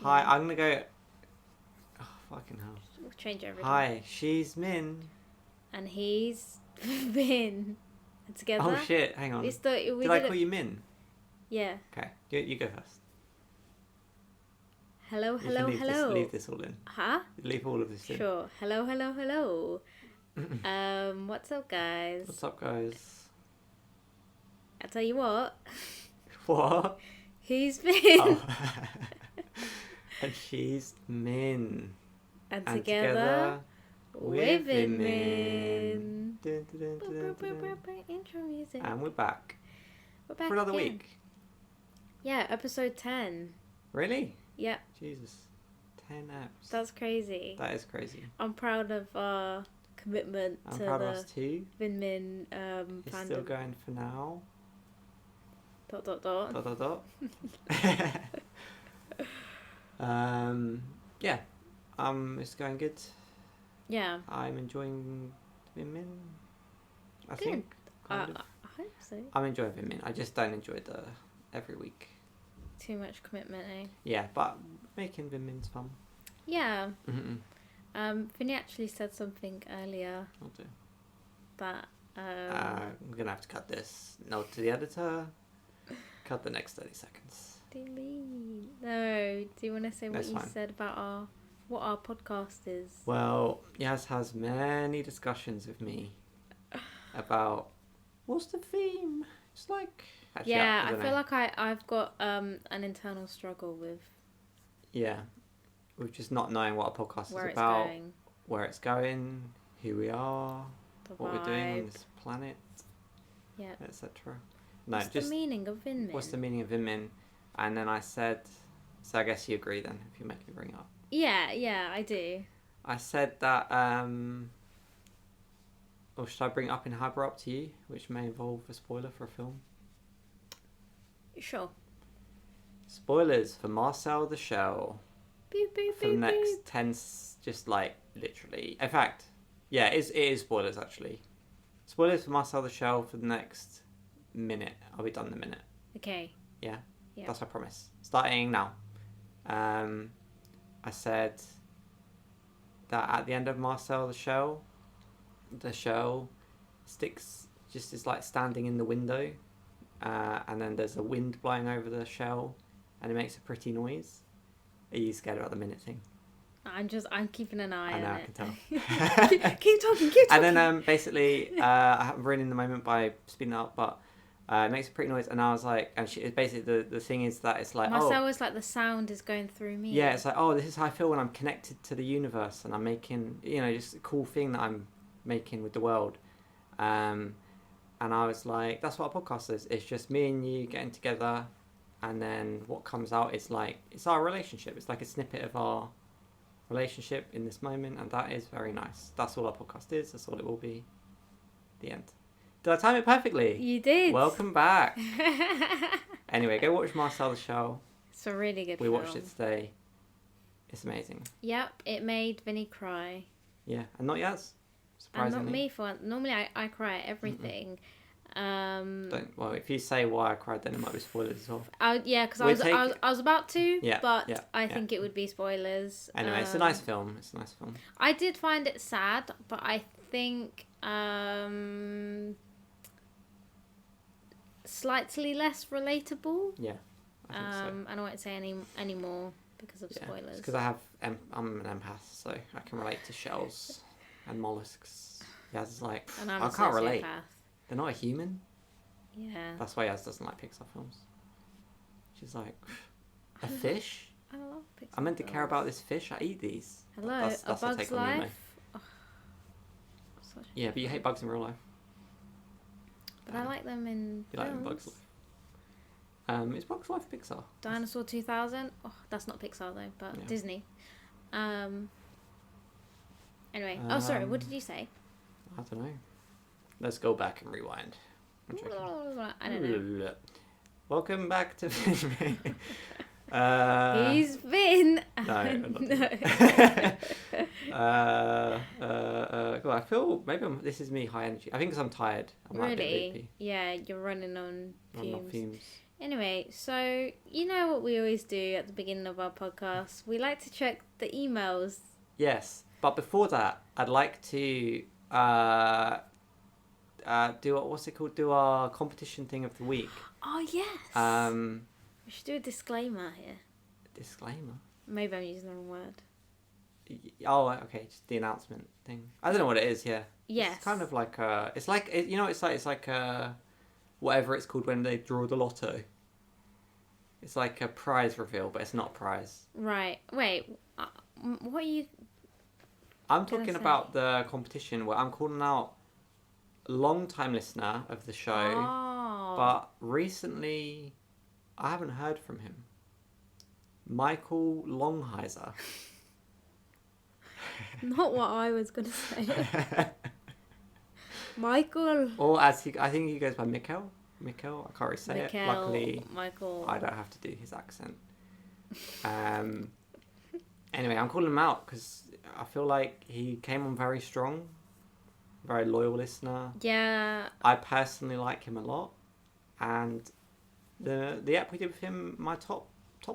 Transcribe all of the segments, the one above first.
Hi, I'm gonna go. Oh, fucking hell. We'll change everything. Hi, she's Min. And he's Vin. And together. Oh shit! Hang on. Did I call you Min? Yeah. Okay, you go first. Hello. Leave this all in. Huh? Leave all of this in. Sure. Hello. What's up, guys? What's up, guys? I tell you what. What? He's Vin. Oh. And she's Min. And together we're Vinmin. Intro music. And we're back. We're back for another again. week. Yeah, episode 10. Really? Yeah. Jesus. 10 apps. That's crazy. That is crazy. I'm proud of our commitment I'm to proud the of us too. Vinmin It's fandom. still going for now. ... Yeah. It's going good. Yeah. I'm enjoying Vinmin. I Good. think. Kind of. I hope so. I'm enjoying Vinmin. I just don't enjoy the every week. Too much commitment, eh? Yeah, but making Vinmin's fun. Yeah. Mm-mm. Vinny actually said something earlier I'll do. that I'm gonna have to cut this. Note to the editor. Cut the next 30 seconds. delete. No. Do you want to say what That's you fine. said about what our podcast is? Well, Yaz has many discussions with me about what's the theme. It's like actually, Yeah, I don't feel know. like I've got an internal struggle with with just not knowing what a podcast where is it's about, going. where it's going, who we are, The what we're doing on vibe. this planet, Yeah. etc. No, What's just the meaning of Vinmin? what's the meaning of Vinmin? And then I said, so I guess you agree then if you make me bring it up. Yeah, I do. I said that, or should I bring it up in Hyper Up to you, which may involve a spoiler for a film? Sure. Spoilers for Marcel the Shell Beep, beep, for the beep, next beep. 10, just like literally. In fact, yeah, it is spoilers actually. Spoilers for Marcel the Shell for the next minute. I'll be done in a minute. Okay. Yeah? Yeah. That's my promise. Starting now. I said that at the end of Marcel the Shell sticks just is like standing in the window, and then there's a wind blowing over the shell, and it makes a pretty noise. Are you scared about the minute thing? I'm keeping an eye I know, on I it. can tell. keep talking. And then basically, I haven't ruined the moment by speeding it up, but it makes a pretty noise, and I was like, and it's basically the thing is that it's like, Marcel was like, the sound is going through me. yeah, it's like, oh, this is how I feel when I'm connected to the universe and I'm making, just a cool thing that I'm making with the world. And I was like, that's what a podcast is. It's just me and you getting together, and then what comes out is like, it's our relationship. It's like a snippet of our relationship in this moment, and that is very nice. That's all our podcast is. That's all it will be. The end. Did I time it perfectly? You did. Welcome back. Anyway, go watch Marcel the Shell. It's a really good We film. watched it today. It's amazing. Yep, it made Vinny cry. Yeah, and not Yaz. And Surprisingly. not me for one. Normally I cry at everything. Well, if you say why I cried, then it might be spoilers as well. Yeah, because We'll I was about to, Yeah, but yeah, I think it would be spoilers. Anyway, it's a nice film. I did find it sad, but I think slightly less relatable. Yeah, I think so. I don't want to say any more because of spoilers. Because I'm an empath, so I can relate to shells and mollusks. Yaz is like, And I'm I a can't relate. sociopath. They're not a human. Yeah. That's why Yaz doesn't like Pixar films. She's like, a fish? I love Pixar I'm meant to care films. about this fish. I eat these. Hello, That's A her Bug's take on me, mate. Life. Oh, such a Yeah, but you hate bugs in real life. But I like them in You like films. Bugs Life. Is Bugs Life Pixar? Dinosaur 2000. Oh, that's not Pixar though, but Yeah. Disney. Anyway. Oh, sorry. What did you say? I don't know. Let's go back and rewind. I'm joking. I don't know. Welcome back to Vinmin. He's Vin. No, I'm not doing God, I feel maybe this is me high energy. I think because I'm tired. I might be a bit Really? loopy. Yeah, you're running on I'm not fumes. fumes. Anyway, so you know what we always do at the beginning of our podcast? We like to check the emails. Yes, but before that, I'd like to what's it called? Do our competition thing of the week. Oh, yes. We should do a disclaimer here. Disclaimer. Maybe I'm using the wrong word. Oh, okay, just the announcement thing. I don't know what it is. Yeah. Yes. It's kind of like it's like it's like whatever it's called when they draw the lotto. It's like a prize reveal, but it's not a prize. Right. Wait. What are you... I'm talking about the competition where I'm calling out a long-time listener of the show, but recently I haven't heard from him. Michael Longheiser. Not what I was going to say. Michael. Or I think he goes by Mikkel. Mikkel, I can't really say it. Luckily, Michael. I don't have to do his accent. Anyway, I'm calling him out because I feel like he came on very strong, very loyal listener. Yeah. I personally like him a lot, and the app we did with him, my top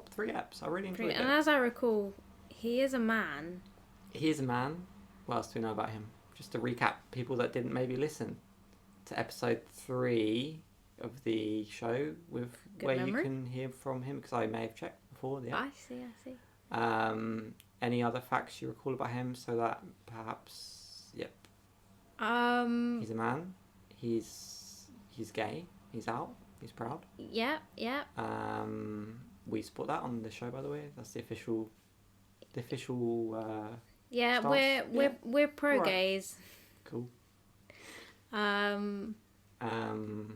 3 apps. I really enjoyed it. And as I recall, he is a man. He is a man. What else do we know about him? Just to recap, people that didn't maybe listen to episode 3 of the show where you can hear from him, because I may have checked before. Yeah. I see. Any other facts you recall about him, so that perhaps, yep. He's a man. He's gay. He's out. He's proud. Yeah. We support that on the show, by the way. That's the official. Yeah, stance. we're pro gays. Cool. Um.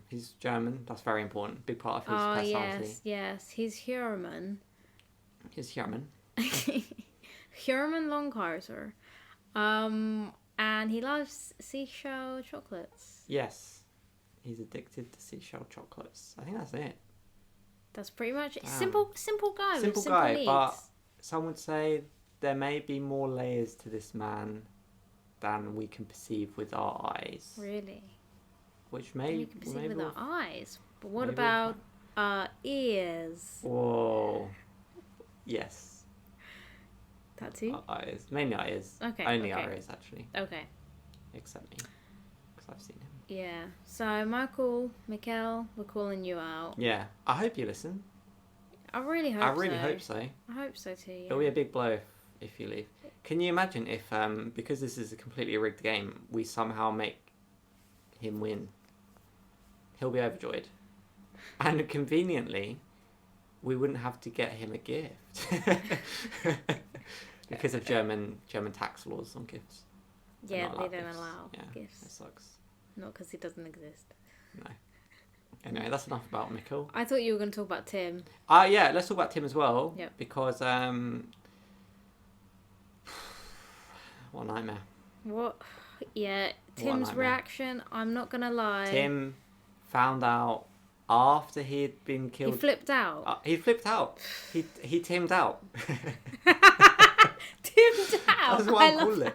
He's German. That's very important. Big part of his personality. Yes. He's German. He's German. German Longheiser. And he loves seashell chocolates. Yes. He's addicted to seashell chocolates. I think that's it. That's pretty much it. Simple guy. Simple with simple guy, needs. but some would say there may be more layers to this man than we can perceive with our eyes. Really? Which may... We can perceive with our eyes. But what about our ears? Oh, yes. That too? Our ears. Mainly our ears. Okay. Only our ears, actually. Okay. Except me. Because I've seen him. Yeah. So, Mikkel, we're calling you out. Yeah. I hope you listen. I really hope so. I really hope so. I hope so too, yeah. It'll be a big blow if you leave. Can you imagine if, because this is a completely rigged game, we somehow make him win? He'll be overjoyed. And conveniently, we wouldn't have to get him a gift. Because of German tax laws on gifts. Yeah, they don't allow gifts. That sucks. Not because he doesn't exist. No. Anyway, that's enough about Mikkel. I thought you were going to talk about Tim. Yeah, let's talk about Tim as well. Yep. Because, what a nightmare. What? Yeah, Tim's reaction, I'm not going to lie. Tim found out after he had been killed. He flipped out. He flipped out. He timmed out. Timmed out. That's what I'm calling it.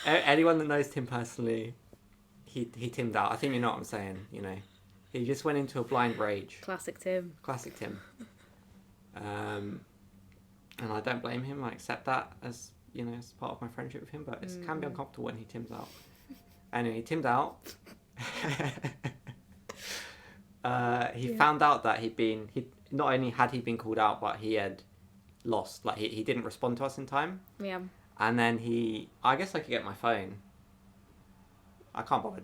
Anyone that knows Tim personally, he timmed out. I think you know what I'm saying. You know, he just went into a blind rage. Classic Tim. And I don't blame him. I accept that as as part of my friendship with him. But it can be uncomfortable when he tims out. Anyway, he timmed out. He found out that he not only had he been called out, but he had lost. Like he didn't respond to us in time. Yeah. And then I guess I could get my phone. I can't bother.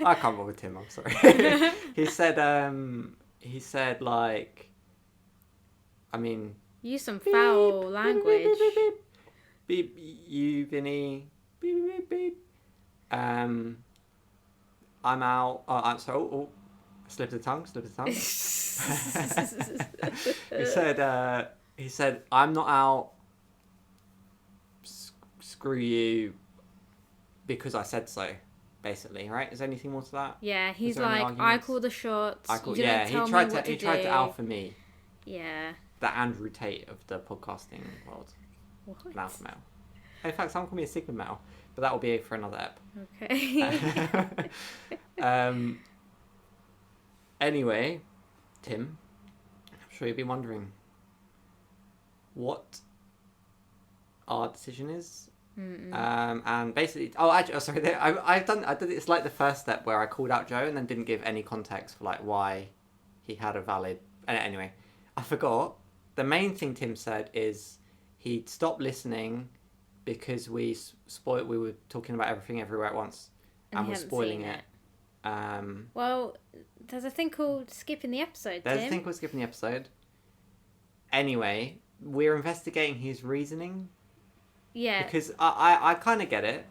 I can't bother Tim. I'm sorry. He said like, I mean. Use some foul language. Beep, you, Vinny. Beep, beep, beep. I'm out. I'm sorry. Oh, slip of the tongue. He said, I'm not out. Screw you. Because I said so, basically, right? Is there anything more to that? Yeah, he's like, I call the shots. He tried to alpha me. Yeah. The Andrew Tate of the podcasting world. What? Alpha male. In fact, someone call me a Sigma male, but that will be for another ep. Okay. Anyway, Tim, I'm sure you've been wondering what our decision is. And basically, sorry, I did it. It's like the first step where I called out Joe and then didn't give any context for like why he had a valid. Anyway, I forgot. The main thing Tim said is he'd stopped listening because we were talking about everything everywhere at once, and we're spoiling it. Well, there's a thing called skipping the episode. There's a thing called skipping the episode. Anyway, we're investigating his reasoning. Yeah. Because I kind of get it,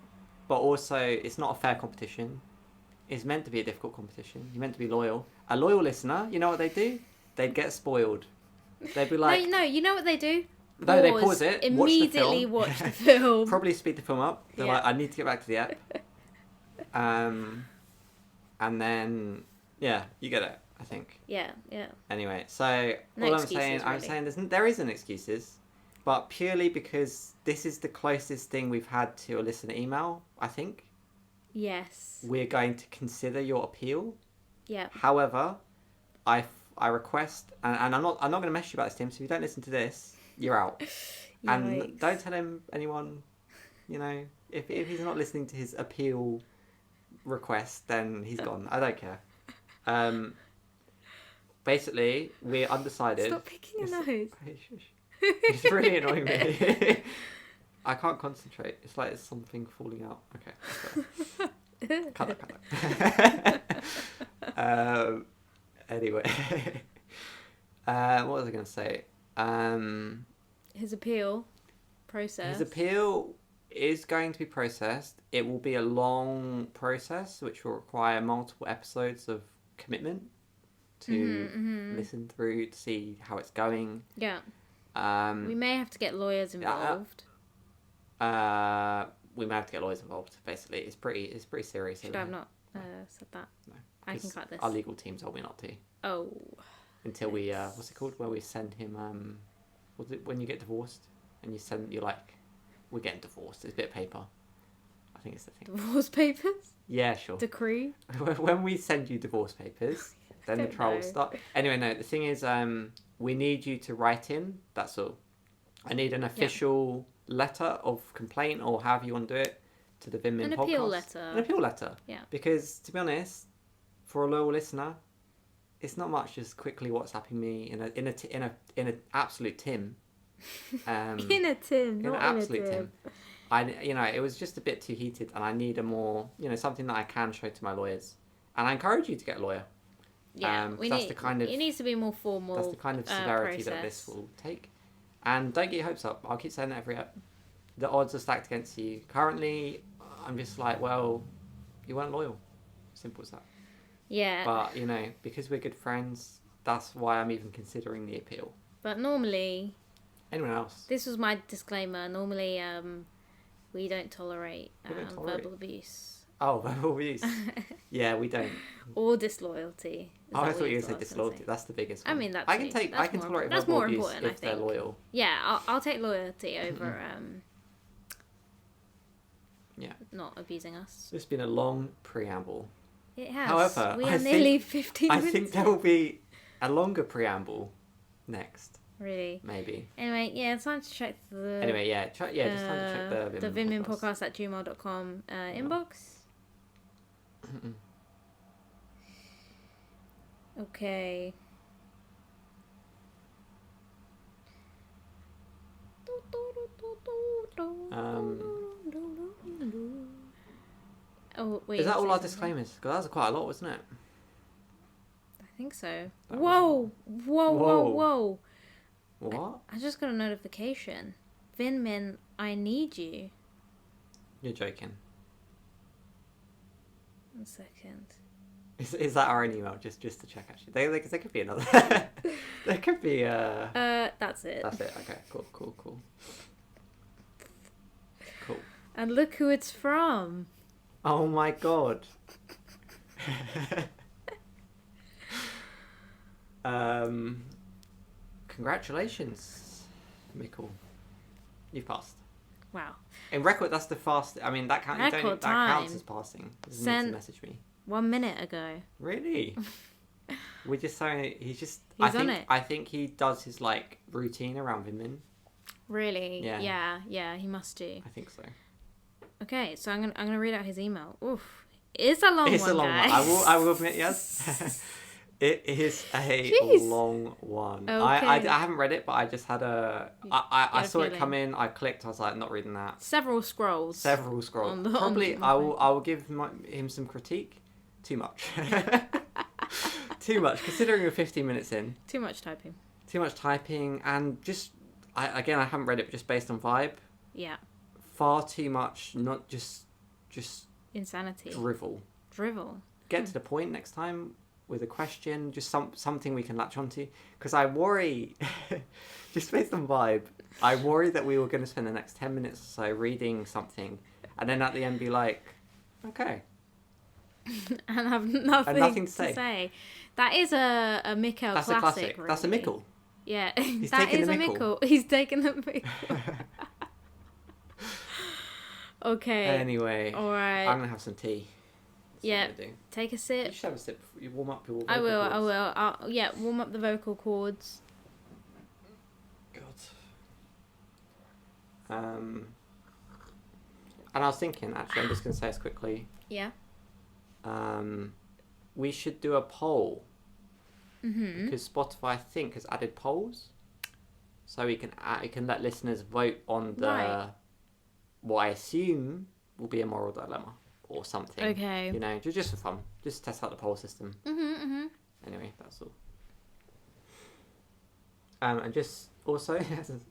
but also it's not a fair competition. It's meant to be a difficult competition. You're meant to be loyal. A loyal listener, you know what they do? They'd get spoiled. They'd be like... No, you know what they do? No, they pause it, immediately watch the film. Probably speed the film up. They're like, I need to get back to the app. And then, yeah, you get it, I think. Yeah. Anyway, so No all excuses, I'm saying there isn't excuses, but purely because this is the closest thing we've had to a listener email, I think. Yes. We're going to consider your appeal. Yeah. However, I request, and I'm not going to mess you about this, Tim. So if you don't listen to this, you're out. And don't tell anyone. You know, if he's not listening to his appeal request, then he's gone. I don't care. Basically, we're undecided. Stop picking your nose. It's really annoying me. I can't concentrate. It's like there's something falling out. Okay. Cut that. Anyway. What was I going to say? His appeal process. His appeal is going to be processed. It will be a long process, which will require multiple episodes of commitment to listen through to see how it's going. Yeah. We may have to get lawyers involved. We may have to get lawyers involved. Basically, it's pretty serious. Should I have not said that? No, I can cut this. Our legal team told me not to. Oh. Until we what's it called? Where we send him was it when you get divorced and you're like, we're getting divorced. It's a bit of paper. I think it's the thing. Divorce papers? Yeah, sure. Decree? When we send you divorce papers, then the trial will start. Anyway, no, the thing is, we need you to write in. That's all. I need an official letter of complaint, or however you want to do it, to the Vinmin podcast. An appeal letter. An appeal letter. Yeah. Because, to be honest, for a loyal listener, it's not much just quickly WhatsApping me in an absolute Tim. In a Tim, not in a absolute Tim. It was just a bit too heated, and I need a more, something that I can show to my lawyers. And I encourage you to get a lawyer. Yeah, it needs to be more formal. That's the kind of severity process that this will take. And don't get your hopes up. I'll keep saying that every ep. The odds are stacked against you. Currently, I'm just like, well, you weren't loyal. Simple as that. Yeah. But, because we're good friends, that's why I'm even considering the appeal. But normally... Anyone else? This was my disclaimer. Normally, we don't tolerate verbal abuse. Oh, verbal abuse. Yeah, we don't. Or disloyalty. I thought you were going to say disloyalty. That's the biggest one. I mean, I can tolerate verbal abuse if they're loyal. Yeah, I'll take loyalty over not abusing us. It's been a long preamble. It has. However, we are nearly 15 minutes. I think there will be a longer preamble next. Really? Maybe. Anyway, yeah, it's time to check the... just time to check the Vinmin podcast at gmail.com inbox. Okay. Oh, wait. Is that all our disclaimers? Because that was quite a lot, wasn't it? I think so. Whoa! What? I just got a notification. Vinmin, I need you. You're joking. 1 second. Is that our own email? Just to check, actually. There could be another. There could be That's it. That's it. Okay. Cool. And look who it's from. Oh my god. Congratulations, Mikkel. You've passed. Wow. In record, that's the fast. I mean, that counts as passing. Doesn't need to message me. 1 minute ago. Really? We're just saying he's on it. I think he does his like routine around Vinmin. Really? Yeah. Yeah, he must do. I think so. Okay, so I'm gonna read out his email. Oof. It's a long one, It's a long guys. one. I will admit, yes. It is a long one. Okay. I haven't read it, but I just had I saw it come feeling. in. I clicked. I was like, not reading that. Several scrolls. Probably I will give him some critique. Too much. Too much. Considering we're 15 minutes in. Too much typing. And just I haven't read it, but just based on vibe. Yeah. Far too much. Not just insanity. Drivel. Get to the point next time. With a question, just something we can latch onto. Because I worry, just based on vibe, I worry that we were going to spend the next 10 minutes or so reading something, and then at the end be like, okay. And have nothing to say. That is a Mikkel That's classic. a classic. Really. That's a Mikkel. Yeah, He's that taking is the a Mikkel. He's taking the Mikkel. Okay. Anyway, all right. I'm going to have some tea. Yeah, take a sip. You should have a sip before you warm up your vocal I will. cords. Warm up the vocal cords. God. And I was thinking, actually, I'm just going to say this quickly. Yeah. We should do a poll. Mm-hmm. Because Spotify, I think, has added polls. So we can let listeners vote on what I assume will be a moral dilemma. Or something. Okay. You know, just for fun. Just test out the poll system. Mm-hmm. Anyway, that's all. And just also,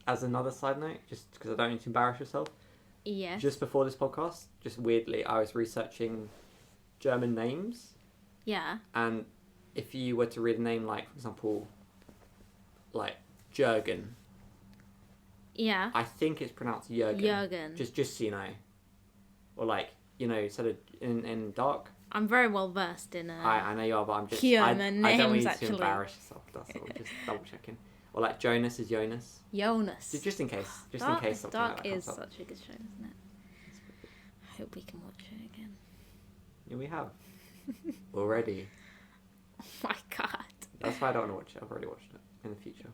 as another side note, just because I don't need to embarrass yourself. Yes. Just before this podcast, just weirdly, I was researching German names. Yeah. And if you were to read a name like, for example, like Jürgen. Yeah. I think it's pronounced Jürgen. Just so you know. Or like, you know, instead of in dark. I'm very well versed in. I know you are, but I'm just. German I don't names, want you to actually. embarrass yourself. That's all. Just double checking. Or like Jonas is Jonas. Jonas. Just in case. Just Dark, in case something Dark like that is comes up. such a good show, isn't it? I hope we can watch it again. Yeah, we have. Already. Oh my god. That's why I don't want to watch it. I've already watched it in the future.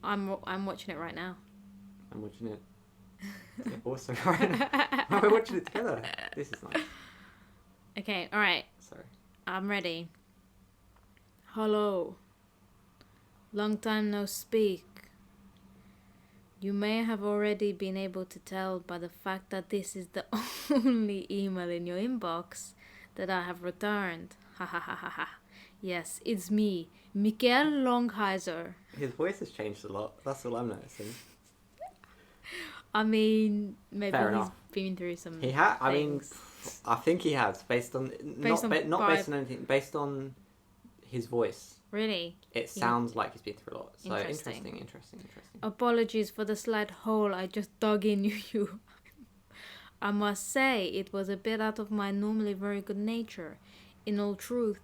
I'm watching it right now. I'm watching it. Yeah, also right now. We're watching it together. This is nice. Okay, alright. Sorry. I'm ready. Hello. Long time no speak. You may have already been able to tell by the fact that this is the only email in your inbox that I have returned. Ha ha ha ha ha. Yes, it's me, Mikkel Longheiser. His voice has changed a lot. That's all I'm noticing. I mean, maybe Fair he's enough. been through some. He has. I mean, I think he has, based on not based on anything, based on his voice. Really? It sounds like he's been through a lot. So interesting. Apologies for the slight hole I just dug in you. I must say it was a bit out of my normally very good nature. In all truth,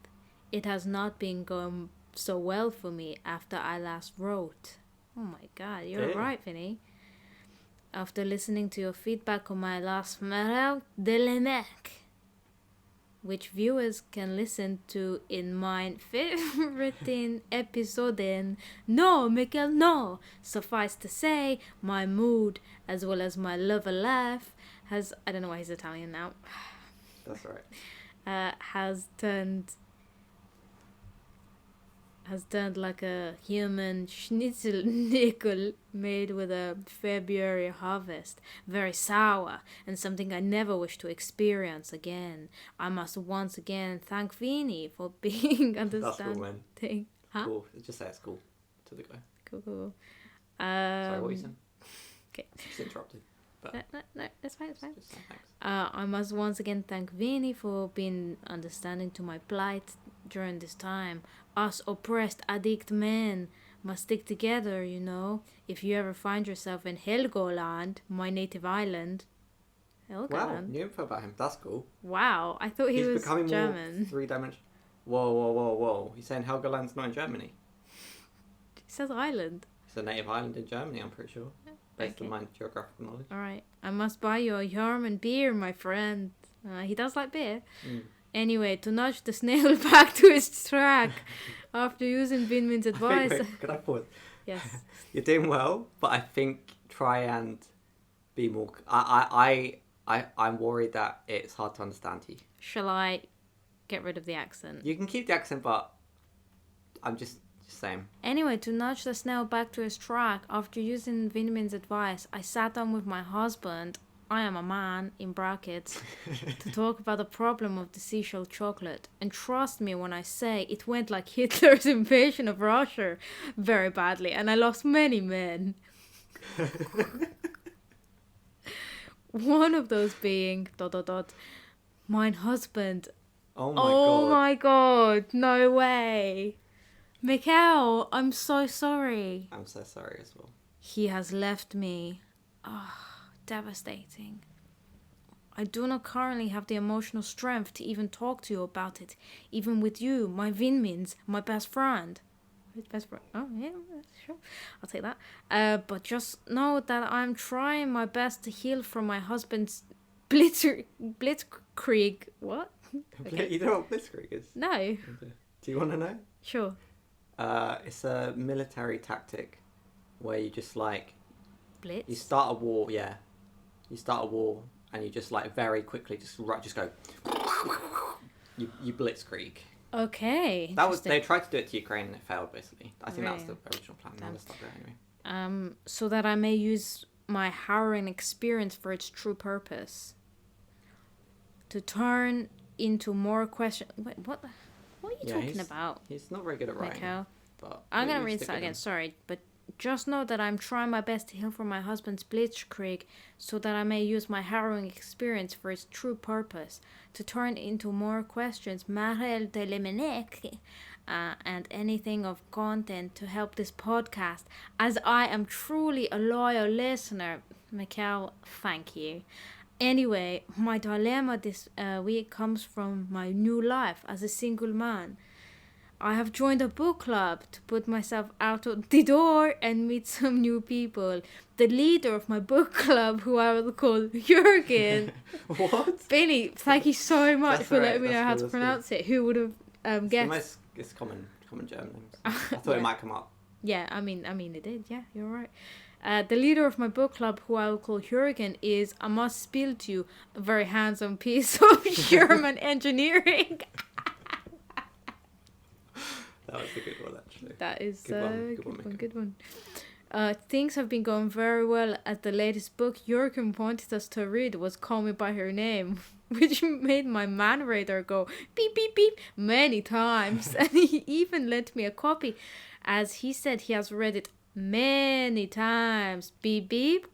it has not been going so well for me after I last wrote. Oh my god, you're right, Vinny. After listening to your feedback on my last Marcel the Shell, which viewers can listen to in my favorite episode. No, Mikkel, no. Suffice to say, my mood, as well as my love of life, has... I don't know why he's Italian now. That's right. Has turned like a human schnitzel nickel made with a February harvest, very sour, and something I never wish to experience again. I must once again thank Vinnie for being understanding. That's cool, man. Huh? Cool. Just say it's cool to the guy. Cool. Sorry, what were you saying? Okay. Just interrupted. But No, that's fine. Just say thanks. I must once again thank Vinnie for being understanding to my plight during this time. Us oppressed addict men must stick together, you know. If you ever find yourself in Helgoland, my native island. Wow, Helgoland? new info about him. That's cool. Wow, I thought he was becoming German. more three-dimensional. Whoa. He's saying Helgoland's not in Germany. He says island. It's a native island in Germany, I'm pretty sure. Based on my geographical knowledge. Alright, I must buy you a German beer, my friend. He does like beer. Anyway, to nudge the snail back to its track after using Vinmin's advice. Wait, could I pause? Yes. You're doing well, but I think try and be more. I'm worried that it's hard to understand you. Shall I get rid of the accent? You can keep the accent, but I'm just saying. Anyway, to nudge the snail back to its track after using Vinmin's advice, I sat down with my husband, I am a man, in brackets, to talk about the problem of the seashell chocolate. And trust me when I say it went like Hitler's invasion of Russia very badly, and I lost many men. One of those being ... mine husband. Oh my god, no way. Mikhail, I'm so sorry. I'm so sorry as well. He has left me. Devastating. I do not currently have the emotional strength to even talk to you about it, even with you, my Vinmins, my best friend. His best friend? Oh, yeah, sure. I'll take that. But just know that I'm trying my best to heal from my husband's blitzkrieg. What? Okay. You know what blitzkrieg is? No. Do you want to know? Sure. It's a military tactic where you just like... Blitz? You start a war, yeah. You start a war and you just like very quickly just go... You blitzkrieg. Okay. They tried to do it to Ukraine and it failed basically. I think that was the original plan. Now let's stop there anyway. So that I may use my harrowing experience for its true purpose. To turn into more questions. Wait, what are you talking about? He's not very good at writing. Mikhail? But I'm going to read that again, sorry. But just know that I'm trying my best to heal from my husband's blitzkrieg so that I may use my harrowing experience for its true purpose. To turn into more questions, Marcel the Shell, and anything of content to help this podcast, as I am truly a loyal listener. Mikhail, thank you. Anyway, my dilemma this week comes from my new life as a single man. I have joined a book club to put myself out of the door and meet some new people. The leader of my book club, who I will call Jürgen. What? Vinny, thank you so much That's for right, letting me that's know how good, to that's pronounce it. Who would have guessed? It's common German names. I thought it might come up. Yeah, I mean it did. Yeah, you're right. The leader of my book club, who I will call Jürgen, is, I must spill to you, a very handsome piece of German engineering. That was a good one, actually. That is Good one. Things have been going very well. At the latest book Jürgen wanted us to read was Call Me By Her Name, which made my man radar go beep, beep, beep many times. And he even lent me a copy, as he said he has read it many times. Beep, beep, ?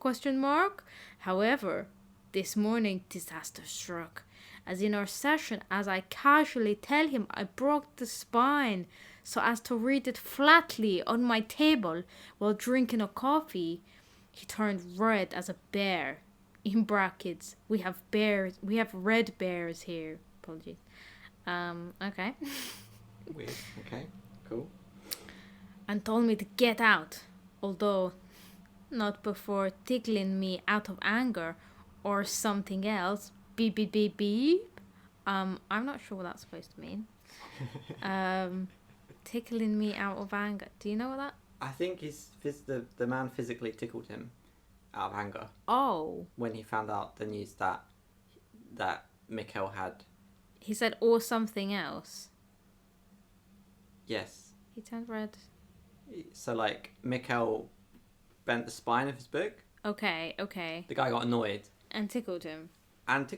However, this morning disaster struck. As in our session, as I casually tell him I broke the spine so as to read it flatly on my table while drinking a coffee, he turned red as a bear. In brackets, we have red bears here. Apologies. Okay. Weird. Okay. Cool. And told me to get out, although not before tickling me out of anger or something else. Beep, beep, beep, beep. I'm not sure what that's supposed to mean. Tickling me out of anger. Do you know what that? I think the man physically tickled him out of anger. Oh. When he found out the news that Mikhail had. He said, or something else. Yes. He turned red. So, like, Mikhail bent the spine of his book. Okay. The guy got annoyed. And tickled him. Out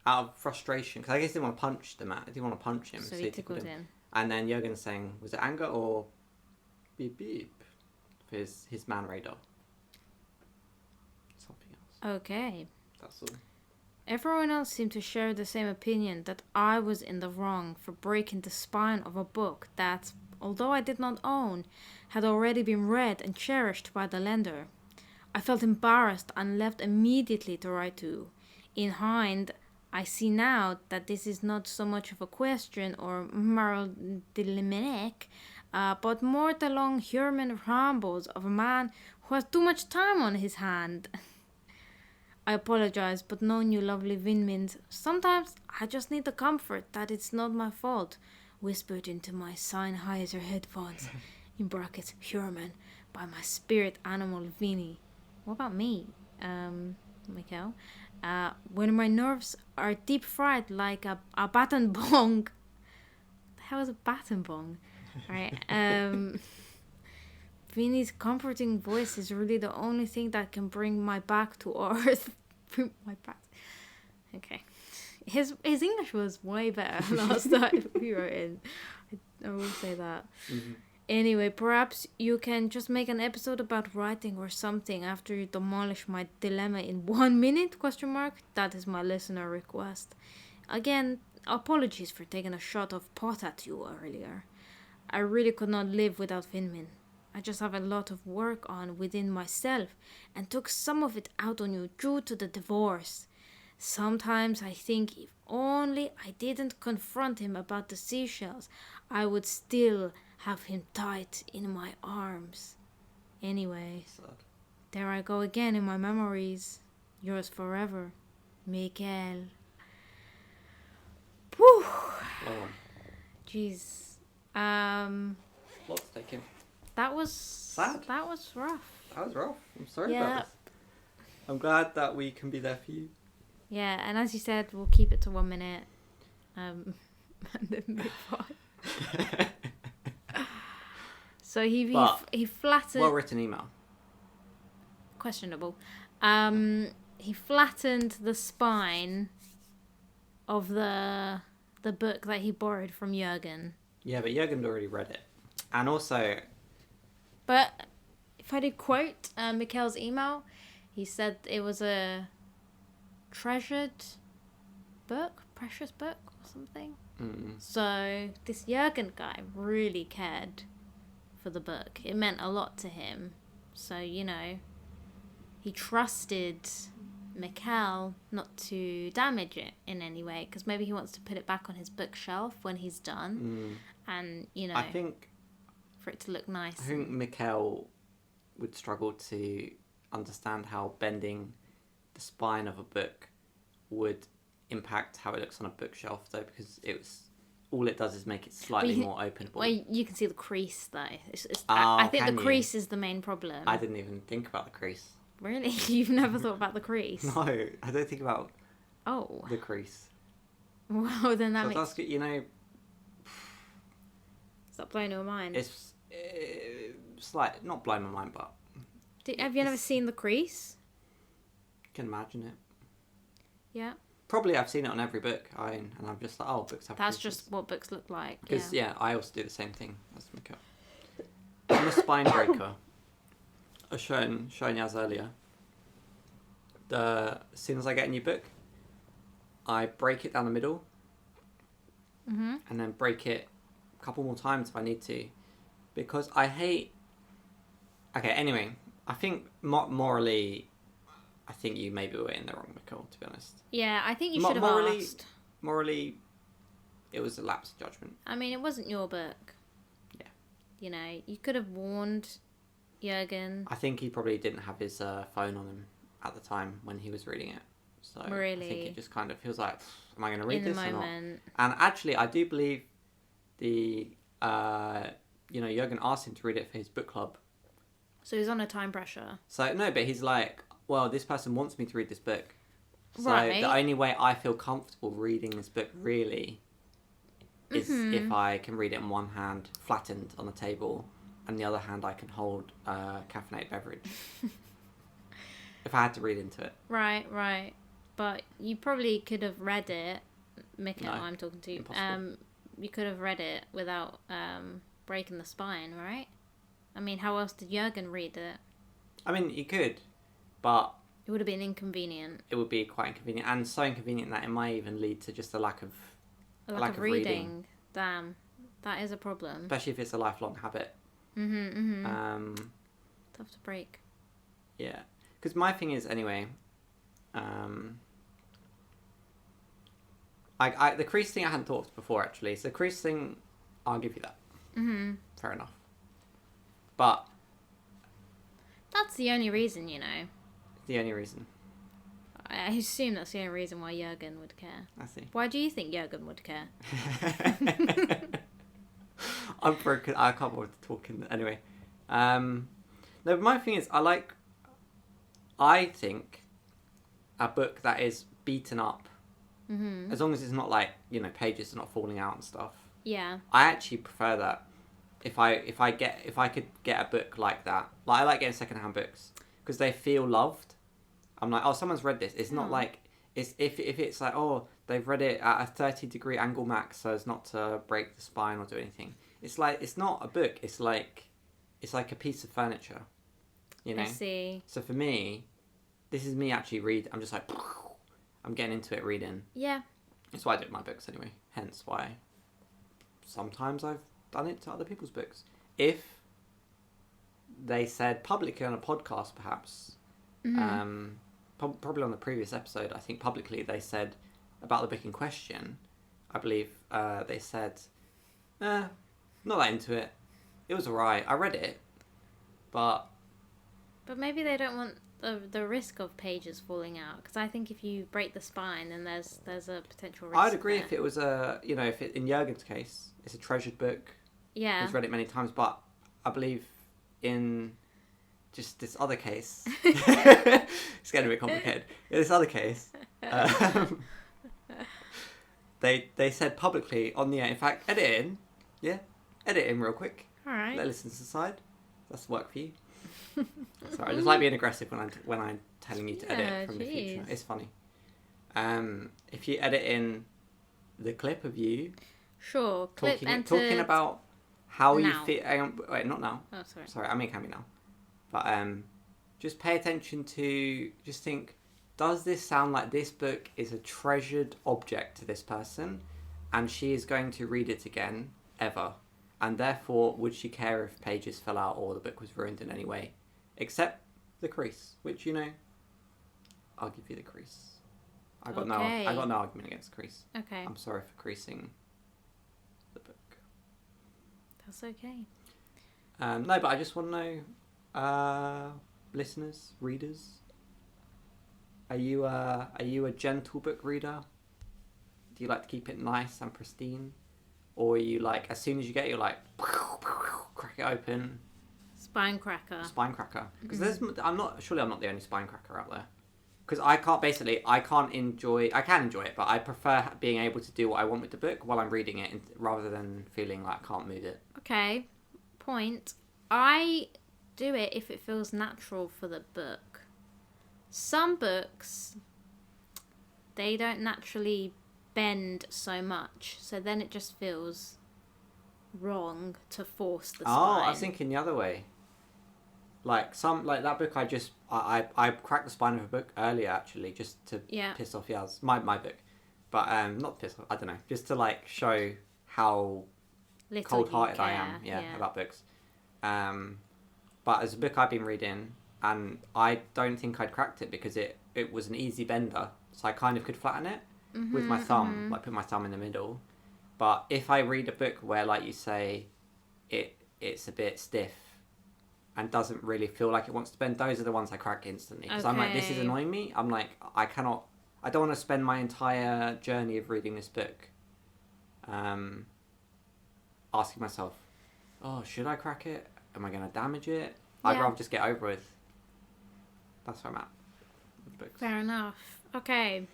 of frustration. Because I guess he didn't want to punch the man. He didn't want to punch him. So he tickled him. And then Jürgen's saying, was it anger or beep beep for his man radar? Something else. Okay. That's all. Everyone else seemed to share the same opinion, that I was in the wrong for breaking the spine of a book that, although I did not own, had already been read and cherished by the lender. I felt embarrassed and left immediately to write to. In hind, I see now that this is not so much of a question or moral dilemma, but more the long human rambles of a man who has too much time on his hand. I apologize, but knowing you lovely Vinmin, sometimes I just need the comfort that it's not my fault. Whispered into my Sennheiser headphones, in brackets, human, by my spirit animal Vinnie. What about me, Mikhail? When my nerves are deep fried like a baton bong. The hell is a baton bong? Right. Vinnie's comforting voice is really the only thing that can bring my back to earth. Bring my back. Okay. His English was way better last time we wrote in. I will say that. Mm-hmm. Anyway, perhaps you can just make an episode about writing or something after you demolish my dilemma in 1 minute? ? That is my listener request. Again, apologies for taking a shot of pot at you earlier. I really could not live without Vinmin. I just have a lot of work on within myself and took some of it out on you due to the divorce. Sometimes I think if only I didn't confront him about the seashells, I would still have him tight in my arms. Anyway, there I go again in my memories. Yours forever, Mikael. Whew. Oh. Jeez. Lots taken. That was sad. That was rough. That was rough. I'm sorry about this. I'm glad that we can be there for you. Yeah, and as you said, we'll keep it to 1 minute. And then move on. So he flattened. Well written email. Questionable. He flattened the spine of the book that he borrowed from Jürgen. Yeah, but Jürgen already read it, and also. But if I did quote Mikhail's email, he said it was a treasured book, precious book or something. Mm. So this Jürgen guy really cared for the book. It meant a lot to him. So, you know, he trusted Mikhail not to damage it in any way, because maybe he wants to put it back on his bookshelf when he's done. And, you know, I think for it to look nice. I think Mikhail would struggle to understand how bending the spine of a book would impact how it looks on a bookshelf, though, because all it does is make it slightly more openable. Well, you can see the crease, though. Oh, I think the crease is the main problem. I didn't even think about the crease. Really? You've never thought about the crease? No, I don't think about the crease. Well, then that so makes... That's good, you know... Is that blowing your mind? It's slight, not blowing my mind, but... Have you never seen the crease? I can imagine it. Yeah. Probably I've seen it on every book I own, and I'm just like, oh, books have That's creases. just what books look like. Because, yeah, I also do the same thing as Mikhail. On the spine breaker, I was showing Yaz earlier, as soon as I get a new book, I break it down the middle, and then break it a couple more times if I need to, because I hate... Okay, anyway, I think morally... I think you maybe were in the wrong, Mikhail, to be honest. Yeah, I think you should have asked. Morally, it was a lapse of judgment. I mean, it wasn't your book. Yeah. You know, you could have warned Jürgen. I think he probably didn't have his phone on him at the time when he was reading it. So really? I think it just kind of feels like, am I going to read this or not? And actually, I do believe Jürgen asked him to read it for his book club. So he's on a time pressure. So, no, but he's like... Well, this person wants me to read this book. So right. The only way I feel comfortable reading this book, really, is if I can read it in one hand, flattened on the table, and the other hand I can hold a caffeinated beverage. If I had to read into it. Right. But you probably could have read it, Mikhail, I'm talking to you. Impossible. You could have read it without breaking the spine, right? I mean, how else did Jürgen read it? I mean, you could. But it would have been inconvenient. It would be quite inconvenient, and so inconvenient that it might even lead to just a lack of reading. Damn, that is a problem. Especially if it's a lifelong habit. Tough to break. Yeah, because my thing is anyway. The crease thing I hadn't thought of before actually. So the crease thing, I'll give you that. Fair enough. But that's the only reason, you know. The only reason. I assume that's the only reason why Jürgen would care. I see. Why do you think Jürgen would care? I'm broken. I can't bother talking anyway. No, but my thing is, I think a book that is beaten up, as long as it's not like, pages are not falling out and stuff. Yeah. I actually prefer that. If I could get a book like that, like I like getting secondhand books because they feel loved. I'm like, oh, someone's read this. It's not like it's if it's like, oh, they've read it at a 30-degree angle max so as not to break the spine or do anything. It's like it's not a book. It's like a piece of furniture. I see. So for me, this is me actually read. I'm just like, I'm getting into it reading. Yeah. That's why I do it with my books anyway. Hence why sometimes I've done it to other people's books. If they said publicly on a podcast, perhaps, probably on the previous episode, I think publicly they said about the book in question, I believe they said, not that into it. It was alright. I read it, but maybe they don't want the risk of pages falling out, because I think if you break the spine, then there's a potential risk. I'd agree there. if it was in Jürgen's case, it's a treasured book. Yeah. He's read it many times, but I believe in just this other case, it's getting a bit complicated. In this other case, they said publicly on the air. In fact, edit in real quick. All right. Let listeners decide. That's work for you. Sorry, I just like being aggressive when I'm telling you to edit from the future. It's funny. If you edit in the clip of you, sure, talking about how now. you feel. Wait, not now. Oh, sorry. Sorry, I mean it can be now. But just pay attention to. Just think: does this sound like this book is a treasured object to this person, and she is going to read it again ever? And therefore, would she care if pages fell out or the book was ruined in any way? Except the crease, which, I'll give you the crease. I got no argument against crease. Okay. I'm sorry for creasing the book. That's okay. No, but I just want to know, listeners, readers, are you a gentle book reader? Do you like to keep it nice and pristine? Or are you like, as soon as you get it, you're like, crack it open. Spine cracker. Because I'm not the only spine cracker out there. Because I can enjoy it, but I prefer being able to do what I want with the book while I'm reading it rather than feeling like I can't move it. Okay, point. I do it if it feels natural for the book. Some books, they don't naturally bend so much, so then it just feels wrong to force the spine. Oh, I was thinking the other way. Like that book I cracked the spine of a book earlier actually, just to piss off Yaz. My book. But not piss off, I don't know. Just to like show how cold-hearted I am about books. But as a book I've been reading, and I don't think I'd cracked it because it was an easy bender, so I kind of could flatten it with my thumb, like put my thumb in the middle. But if I read a book where, like you say, it's a bit stiff and doesn't really feel like it wants to bend, those are the ones I crack instantly. Because I'm like, this is annoying me. I'm like, I don't want to spend my entire journey of reading this book asking myself, oh, should I crack it? Am I going to damage it? I'd rather just get over with. That's where I'm at with books. Fair enough. Okay.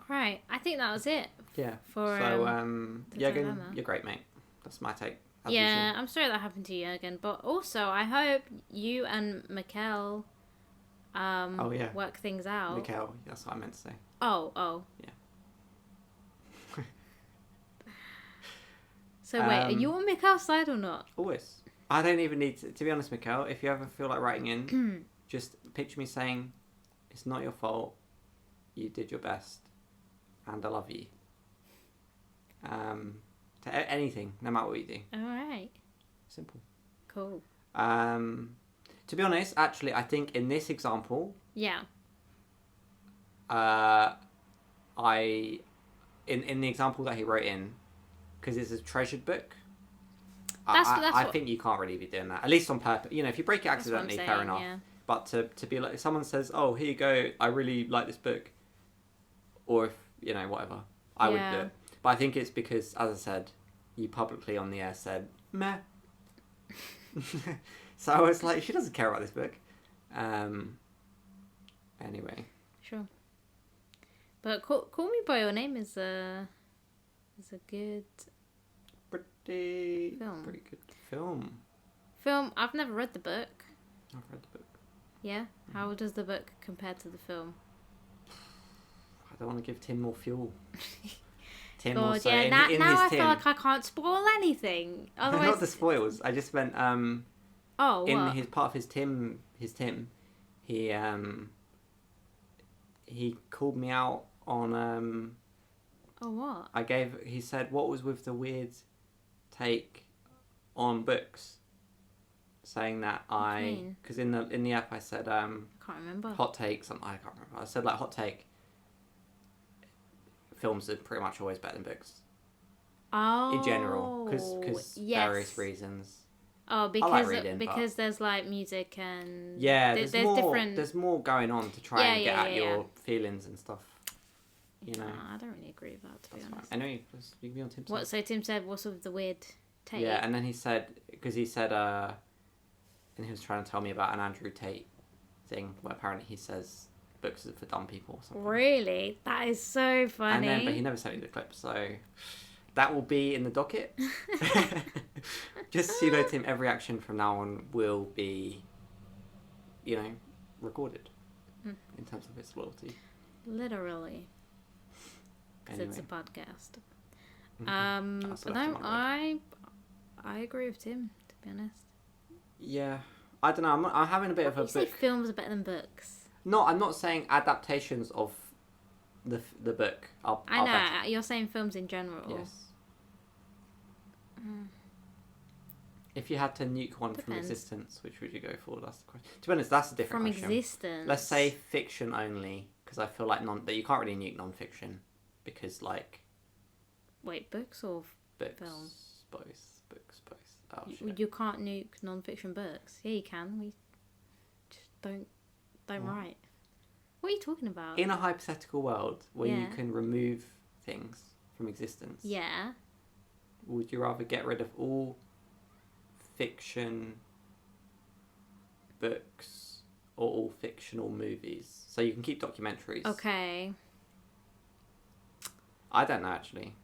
Right. I think that was it. Yeah. For, Jürgen, you're great, mate. That's my take. Yeah, I'm sorry that happened to Jürgen, but also I hope you and Mikkel work things out. Mikkel, that's what I meant to say. Oh. Yeah. So wait, are you on Mikkel's side or not? Always. I don't even need to be honest, Mikkel, if you ever feel like writing in, just picture me saying, it's not your fault, you did your best, and I love you. To anything, no matter what you do. Alright. Simple. Cool. To be honest, actually, I think in this example... Yeah. In the example that he wrote in, because it's a treasured book, That's I think you can't really be doing that. At least on purpose. If you break it accidentally, fair enough. Yeah. But to be like, if someone says, "Oh, here you go, I really like this book," or if whatever, I would do it. But I think it's because, as I said, you publicly on the air said meh. So I was like, she doesn't care about this book. Anyway. Sure. But Call Me by Your Name is a good pretty film. Pretty good film. I've never read the book. I've read the book. Yeah? How does the book compare to the film? I don't want to give Tim more fuel. Tim God, also, yeah, in now his I Tim, feel like I can't spoil anything. Otherwise, not the spoils. I just meant what? his part of his Tim, he called me out on Oh, what? he said, what was with the weird take on books, saying that because in the app I said I can't remember. hot takes. I can't remember. I said like hot take. Films are pretty much always better than books. Oh. In general, because various reasons. Oh, because I like reading, because there's like music and there's more, different. There's more going on to try and get at your feelings and stuff. I don't really agree with that, to be honest. Fine. Anyway, you can be on Tim's What? So Tim said, "What's with the weird take?" Yeah, and then he said, and he was trying to tell me about an Andrew Tate thing where apparently he says books are for dumb people or something. Really? That is so funny. But he never sent me the clip, so that will be in the docket. Just so you know, Tim, every action from now on will be, recorded in terms of its loyalty. Literally. Because Anyway. it's a podcast. Mm-hmm. But no, I agree with Tim, to be honest. Yeah. I don't know, I'm having a bit of a You say films are better than books. No, I'm not saying adaptations of the book are I know, better. you're saying films in general. Yes. If you had to nuke one from existence, which would you go for? That's the question. To be honest, that's a different question. From existence? Let's say fiction only, because I feel like that you can't really nuke non-fiction, because like... Wait, books or books, film? Both. Books, both. Oh, shit. You can't nuke non-fiction books. Yeah, you can. We just don't write. What are you talking about? In a hypothetical world where you can remove things from existence, yeah, would you rather get rid of all fiction books or all fictional movies? So you can keep documentaries. Okay. I don't know, actually.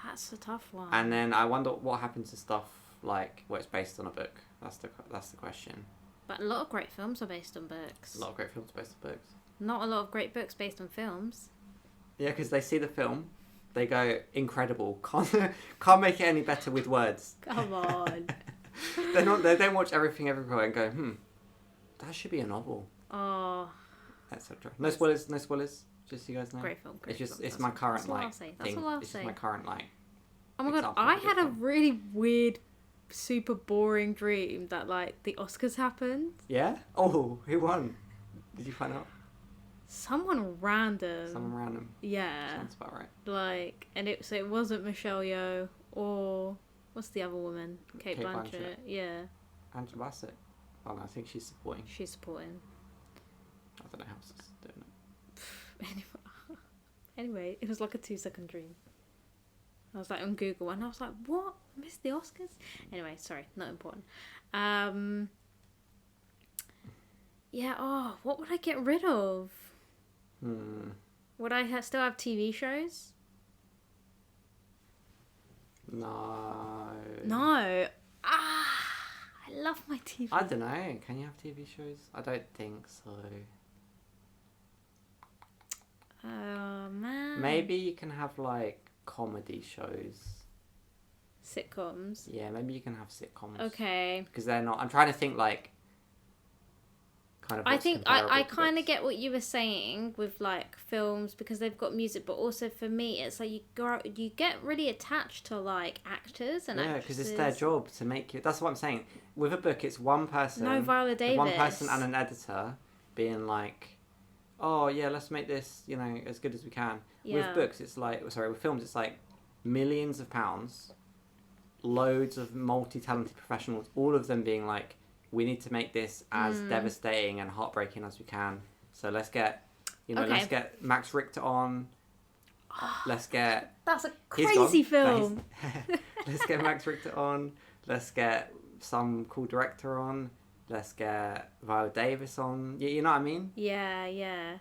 That's a tough one. And then I wonder what happens to stuff like where it's based on a book. That's the question. But a lot of great films are based on books. A lot of great films based on books. Not a lot of great books based on films. Yeah, because they see the film, they go, incredible. Can't make it any better with words. Come on. They don't watch everything everywhere and go, that should be a novel. Oh. Etc. No spoilers. Just so you guys know. Great film. It's my current thing. That's all I'll say. It's my current Oh my god, I had a really weird, super boring dream that like the Oscars happened. Yeah? Oh, who won? Did you find out? Someone random. Yeah. Sounds about right. Like, and it wasn't Michelle Yeoh or what's the other woman? Kate Blanchett. Yeah. Angela Bassett. Oh no, I think she's supporting. She's supporting. I don't know how else is doing it. Anyway, it was like a 2-second dream. I was like on Google and I was like, what? I missed the Oscars? Anyway, sorry, not important. Yeah, what would I get rid of? Would I still have TV shows? No. I love my TV. I don't know. Can you have TV shows? I don't think so. Oh, man. Maybe you can have, like, comedy shows. Sitcoms. Yeah, maybe you can have sitcoms. Okay. Because they're not... I'm trying to think, like, kind of... I think I kind of get what you were saying with, like, films because they've got music, but also for me, it's like you get really attached to, like, actors and actresses. Yeah, because it's their job to make you... That's what I'm saying. With a book, it's one person... No, Viola Davis. One person and an editor being like... Oh yeah, let's make this, as good as we can. Yeah. With books, it's like, with films, it's like millions of pounds, loads of multi-talented professionals, all of them being like, we need to make this as devastating and heartbreaking as we can. So let's get, let's get Max Richter on. Let's get... That's a crazy film. No, let's get Max Richter on. Let's get some cool director on. Let's get Viola Davis on. You know what I mean? Yeah.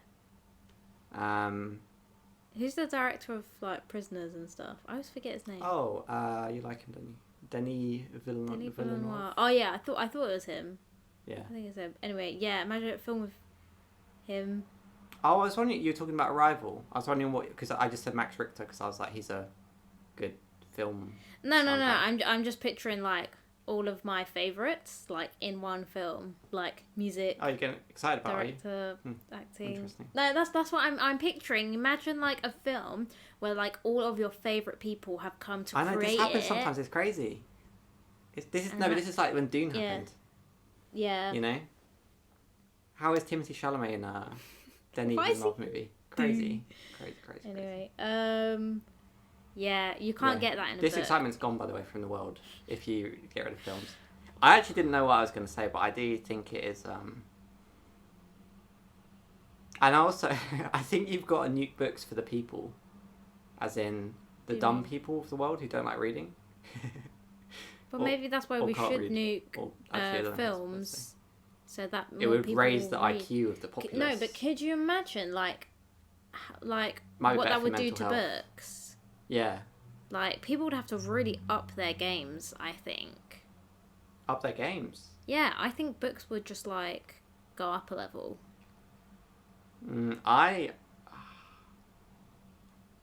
Who's the director of like Prisoners and stuff? I always forget his name. Oh, you like him, don't you? Denis Villeneuve. Oh yeah, I thought it was him. Yeah. I think it's him. Anyway, yeah, imagine a film with him. Oh, I was wondering, you were talking about Arrival. I was wondering what, because I just said Max Richter because I was like, he's a good film. No. I'm just picturing like all of my favorites like in one film, like music. Oh, you're getting excited about director, acting. Interesting. No, that's what I'm picturing. Imagine like a film where like all of your favorite people have come to create it. I know this happens sometimes. It's crazy. But this is like when Dune happened. Yeah. You know. How is Timothée Chalamet in Denis Villeneuve movie? Crazy. Anyway, yeah, you can't get that in a This book. excitement's gone, by the way, from the world if you get rid of films. I actually didn't know what I was going to say, but I do think it is... And also, I think you've got to nuke books for the people. As in, the dumb people of the world who don't like reading. But maybe that's why we should nuke films. So that more it would people raise the read. IQ of the populace. No, but could you imagine, like what that would do to books? Yeah. Like, people would have to really up their games, I think. Up their games? Yeah, I think books would just, like, go up a level.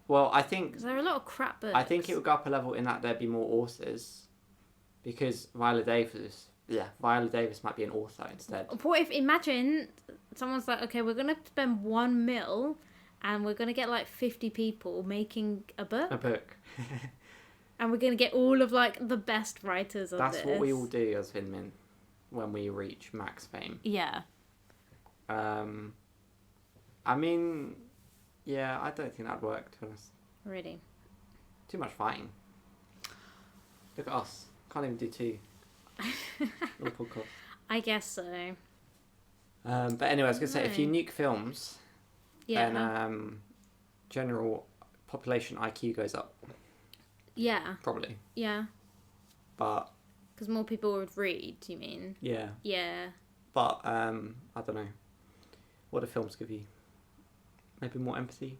Well, I think... Because there are a lot of crap books. I think it would go up a level in that there'd be more authors. Because Viola Davis might be an author instead. What if, imagine, someone's like, okay, we're going to spend $1 million and we're going to get like 50 people making a book. And we're going to get all of like the best writers of this. That's what we all do as Vinmin when we reach max fame. Yeah. I mean, yeah, I don't think that'd work, to be honest. Really? Too much fighting. Look at us. Can't even do two. Little podcast. I guess so. But anyway, I was going to say, if you nuke films, then general population IQ goes up. Yeah. Probably. Yeah. But... Because more people would read, you mean? Yeah. Yeah. But, I don't know. What do films give you? Maybe more empathy,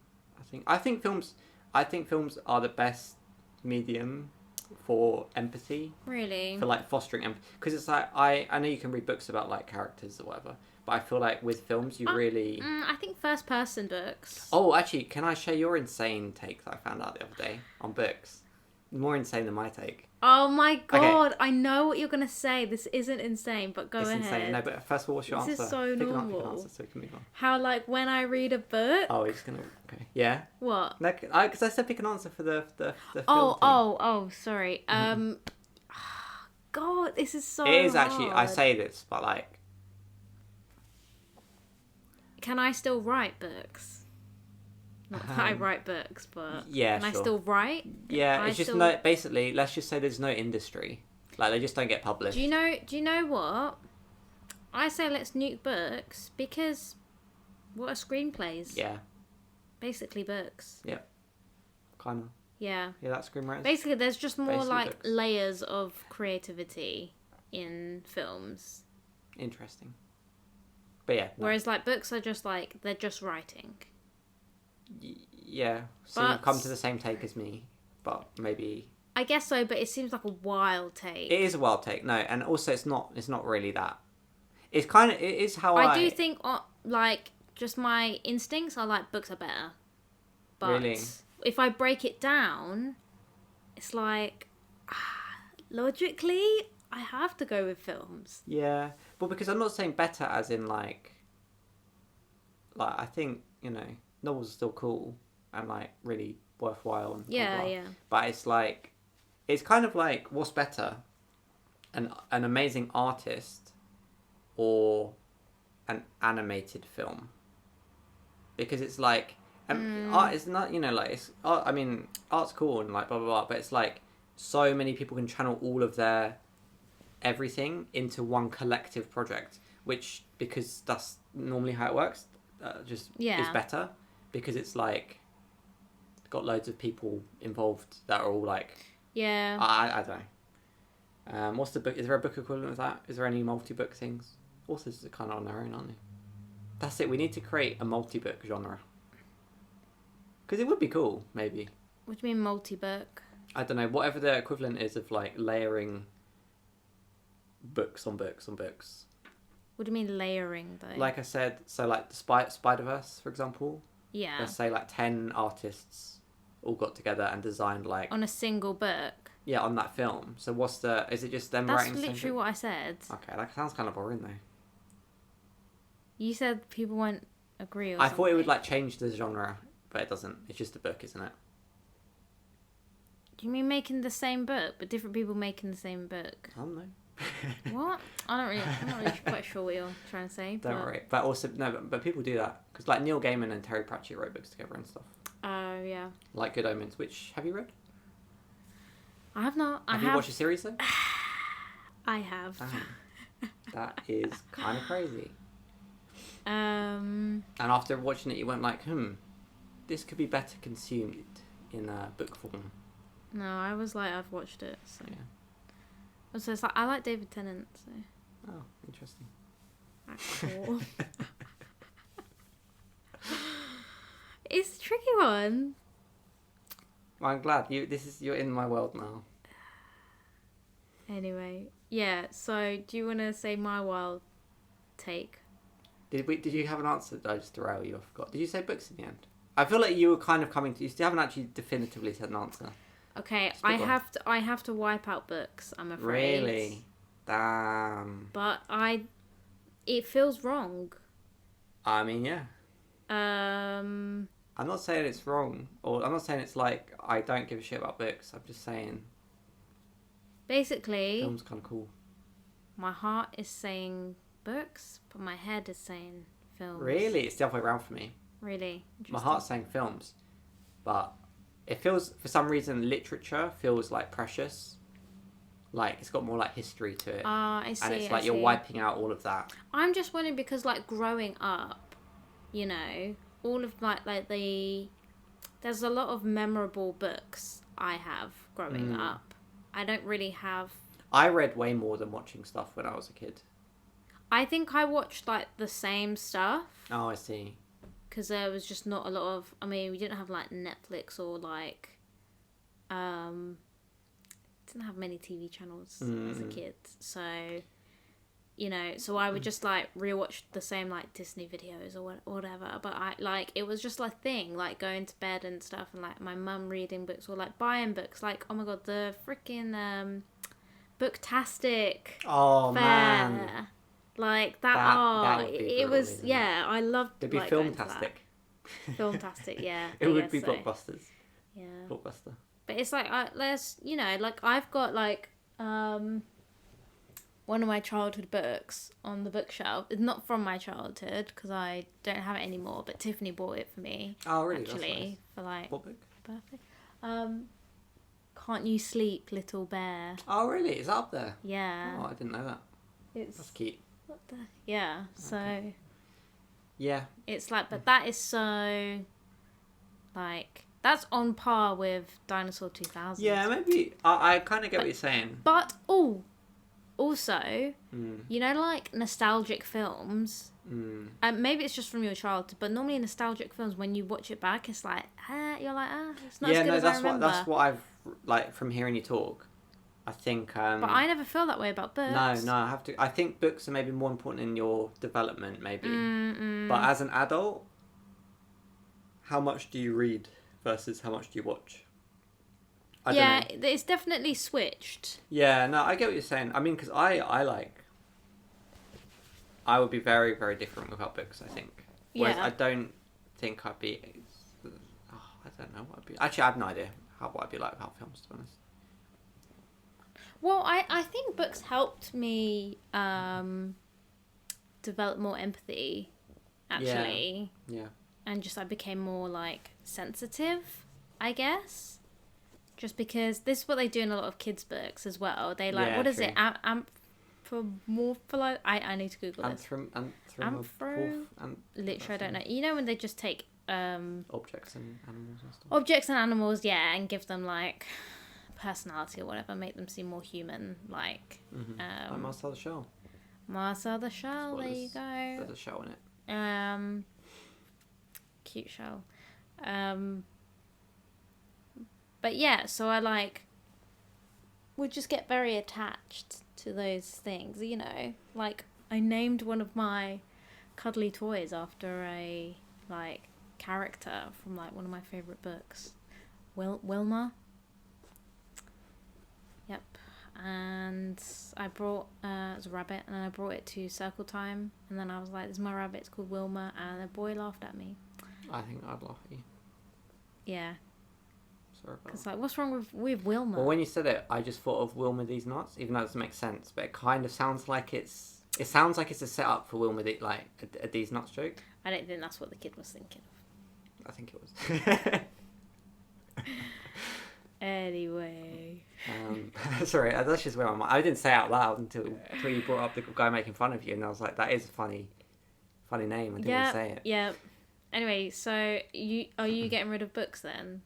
I think films are the best medium for empathy. Really? For like fostering empathy, because it's like I know you can read books about like characters or whatever, but I feel like with films you really. I think first person books. Oh, actually, can I share your insane take that I found out the other day on books? More insane than my take. Oh my god! Okay. I know what you're gonna say. This isn't insane, but go ahead. It's insane. No, but first of all, what's your answer? This is so normal. Pick an answer so we can move on. How, like, when I read a book? Oh, you're just gonna... Okay. Yeah? What? No, because I said pick an answer for the film sorry. God, this is so It is hard. actually... I say this, but, like... Can I still write books? Not that I write books, but yeah, can I still write? Yeah, it's just no. Basically, let's just say there's no industry. Like, they just don't get published. Do you know what? I say let's nuke books because what are screenplays? Yeah. Basically books. Yep. Kind of. Yeah. Yeah, that's screenwriters. Basically, there's just more basically like books. layers of creativity in films. Interesting. But yeah. No. Whereas like books are just like, they're just writing. Yeah, so you come to the same take as me, but maybe... I guess so, but it seems like a wild take. It is a wild take, no, and also it's not really that. It's kind of, it is how I do think, like, just my instincts are like, books are better. But really? If I break it down, it's like, logically, I have to go with films. Yeah, but because I'm not saying better as in, like I think, novels are still cool and like really worthwhile and blah, blah. But it's like, it's kind of like, what's better, an amazing artist or an animated film? Because it's like art is not, like, it's art, I mean, art's cool and like blah blah blah, but it's like so many people can channel all of their everything into one collective project, which, because that's normally how it works, just is better, because it's like got loads of people involved that are all like, I don't know. What's the book? Is there a book equivalent of that? Is there any multi-book things? Authors are kind of on their own, aren't they? That's it. We need to create a multi-book genre. Because it would be cool, maybe. What do you mean multi-book? I don't know. Whatever the equivalent is of like layering books on books on books. What do you mean layering, though? Like I said, so like the Spider-Verse, for example. Yeah. Let's say like 10 artists all got together and designed like... On a single book? Yeah, on that film. So what's the... Is it just them That's writing... That's literally what I said. Okay, that sounds kind of boring though. You said people won't agree or I something. thought it would like change the genre, but it doesn't. It's just a book, isn't it? Do you mean making the same book, but different people making the same book? I don't know. What? I'm not really quite sure what you're trying to say. Don't worry. But also, no, but people do that. Because like Neil Gaiman and Terry Pratchett wrote books together and stuff. Oh, yeah. Like Good Omens, which, have you read? I have not. Have you watched a series though? I have. That is kind of crazy. And after watching it, you went like, this could be better consumed in book form. No, I was like, I've watched it, so... Yeah. Also, it's like, I like David Tennant, so... Oh, interesting. Cool. It's a tricky one. Well, I'm glad you're in my world now. Anyway, yeah, so do you want to say my wild take? Did you have an answer? Did I just derail you? I forgot. Did you say books in the end? I feel like you were kind of coming to... You still haven't actually definitively said an answer. Okay, I have to wipe out books, I'm afraid. Really? Damn. But it feels wrong. I mean, yeah. I'm not saying it's wrong, or I'm not saying it's like I don't give a shit about books. I'm just saying... Basically... Film's kind of cool. My heart is saying books, but my head is saying films. Really? It's the other way around for me. Really? My heart's saying films, but it feels, for some reason, literature feels like precious. Like, it's got more like history to it. I see. And it's like you're wiping out all of that. I'm just wondering because, like, growing up, you know, all of there's a lot of memorable books I have growing up. I don't really have... I read way more than watching stuff when I was a kid. I think I watched, like, the same stuff. Oh, I see. Because there was just not a lot of... I mean, we didn't have, like, Netflix or, like... didn't have many TV channels as a kid. So, you know... So I would just, like, rewatch the same, like, Disney videos or whatever. But, it was just a thing. Like, going to bed and stuff. And, like, my mum reading books or, like, buying books. Like, oh, my God, the freaking... Booktastic Oh, fair. Man. Like that would be it brutal, was, yeah, I loved it'd be like, filmtastic. Filmtastic, yeah. It would be blockbusters. Yeah. Blockbuster. But it's like, there's, you know, like I've got like one of my childhood books on the bookshelf. It's not from my childhood because I don't have it anymore, but Tiffany bought it for me. Oh, really? Actually, that's nice. for like what book? Birthday. Can't You Sleep, Little Bear? Oh, really? Is that up there? Yeah. Oh, I didn't know that. That's cute. What the? Yeah. So. Okay. Yeah. It's like, but that is so. Like, that's on par with Dinosaur 2000. Yeah, maybe. I kind of get what you're saying. But also, you know, like nostalgic films. Maybe it's just from your childhood, but normally nostalgic films, when you watch it back, it's like, you're like, it's not as good as I remember. That's what I've like from hearing you talk. I think. But I never feel that way about books. No, I have to. I think books are maybe more important in your development, maybe. But as an adult, how much do you read versus how much do you watch? I don't know. It's definitely switched. Yeah, no, I get what you're saying. I mean, because I would be very, very different without books, I think. Whereas I don't think I'd be... I don't know what I'd be... Actually, I have no idea what I'd be like without films, to be honest. Well, I think books helped me develop more empathy, actually. Yeah. And just I became more, like, sensitive, I guess. Just because this is what they do in a lot of kids' books as well. They, like, what is it? Anthropomorphize. I need to Google this. Literally, I don't know. You know when they just take objects and animals and stuff. Objects and animals, yeah, and give them like personality or whatever, make them seem more human, like. Like Marcel the Shell. Marcel the Shell. There you go. There's a shell in it. Cute shell. But yeah, so I would just get very attached to those things, you know. Like, I named one of my cuddly toys after a character from one of my favorite books, Wilma. Yep. And I brought it was a rabbit, and I brought it to Circle Time, and then I was like, "This is my rabbit. It's called Wilma," and the boy laughed at me. I think I'd laugh at you. Yeah. Sorry about that. Because what's wrong with Wilma? Well, when you said it, I just thought of Wilma These Nuts, even though it doesn't make sense. But it kind of sounds like it's. It sounds like it's a setup for Wilma a These Nuts joke. I don't think that's what the kid was thinking of. I think it was. Anyway. Sorry, that's just where I didn't say it out loud until you brought up the guy making fun of you, and I was like, that is a funny name. I didn't even say it. Yeah. Anyway, so are you getting rid of books then?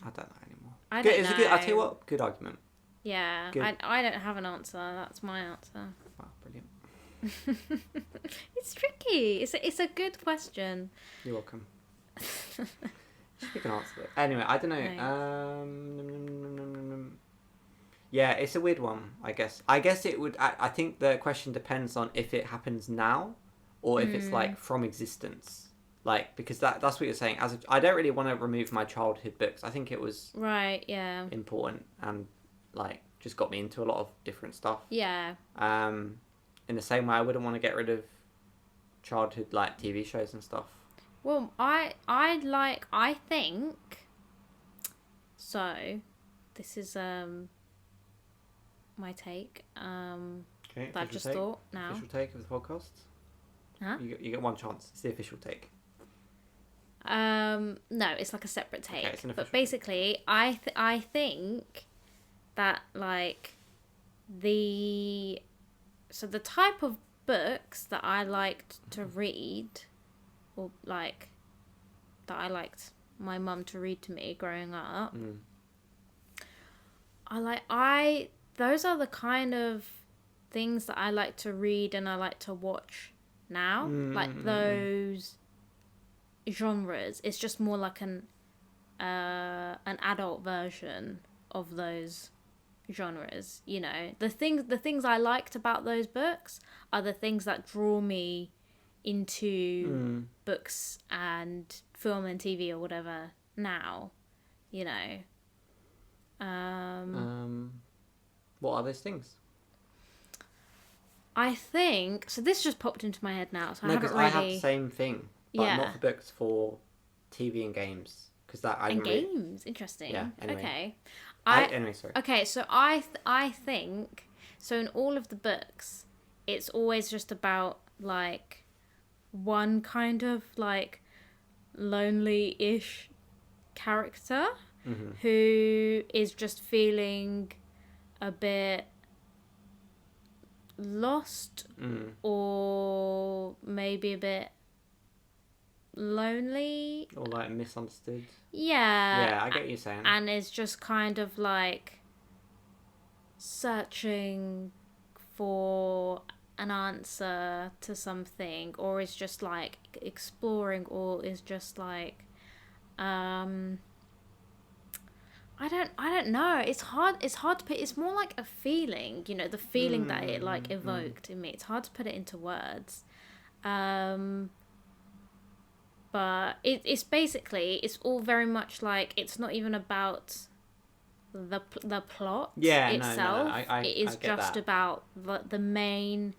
I don't know anymore. I don't know. I'll tell you what, good argument. Yeah, good. I don't have an answer. That's my answer. Wow, brilliant. It's tricky. It's a good question. You're welcome. You can answer it. Anyway, I don't know. Yeah, it's a weird one, I guess. I guess it would... I think the question depends on if it happens now or if it's from existence. Because that's what you're saying. I don't really want to remove my childhood books. I think it was... Right, yeah. ...important and, just got me into a lot of different stuff. Yeah. In the same way, I wouldn't want to get rid of childhood, TV shows and stuff. Well, I think... So, this is, my take. Okay, that I've just thought now. Official take of the podcast? Huh? You get one chance. It's the official take. No, it's a separate take. Okay, it's an official but basically, I think that the type of books that I liked to read, or that I liked my mum to read to me growing up, those are the kind of things that I like to read and I like to watch now. Those genres. It's just more like an adult version of those genres, you know. The things I liked about those books are the things that draw me into books and film and TV or whatever now, you know. What are those things? I think so. This just popped into my head now, so no, I haven't really. I have the same thing, but not for books, for TV and games, because that I. And games, interesting. Yeah. Anyway. Okay. Anyway, sorry. Okay, so I think so. In all of the books, it's always just about one kind of lonely-ish character who is just feeling a bit lost or maybe a bit lonely or misunderstood. Yeah, I get what you're saying. And is just kind of searching for an answer to something, or is just exploring, or is just I don't know. It's hard to put. It's more like a feeling, you know, the feeling that it evoked in me. It's hard to put it into words. But it's basically, it's all very much it's not even about the plot itself. No, it is just that. about the main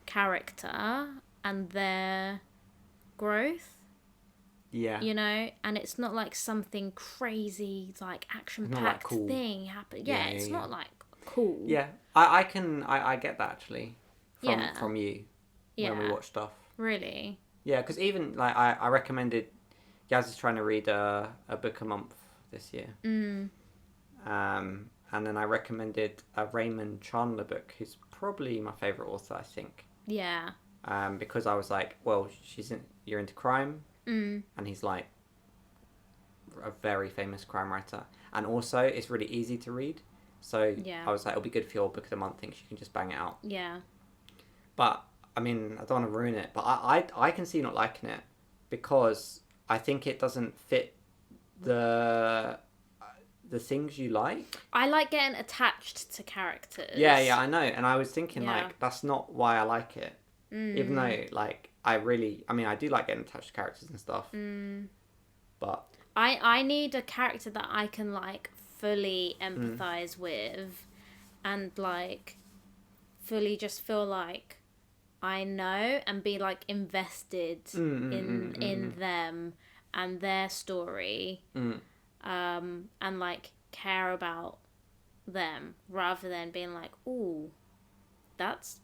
character and their growth. Yeah. You know, and it's not something crazy, action-packed cool thing happen. Yeah, it's not cool. Yeah, I get that actually from you when we watch stuff. Really? Yeah, because even I recommended, Yaz is trying to read a book a month this year. And and then I recommended a Raymond Chandler book, who's probably my favourite author, I think. Yeah. Because I was like, well, you're into crime, Mm. and he's like a very famous crime writer, and also it's really easy to read. So Yeah. I was like, it'll be good for your book of the month thing. You can just bang it out. Yeah. But I mean, I don't want to ruin it, but I can see you not liking it because I think it doesn't fit the things you like. I like getting attached to characters. Yeah, I know. And I was thinking, Yeah. like, that's not why I like it. Even though, like, I do like getting attached to characters and stuff. But I need a character that I can, like, fully empathize with and, like, fully just feel like I know and be, like, invested in them and their story. And, like, care about them rather than being like, ooh, that's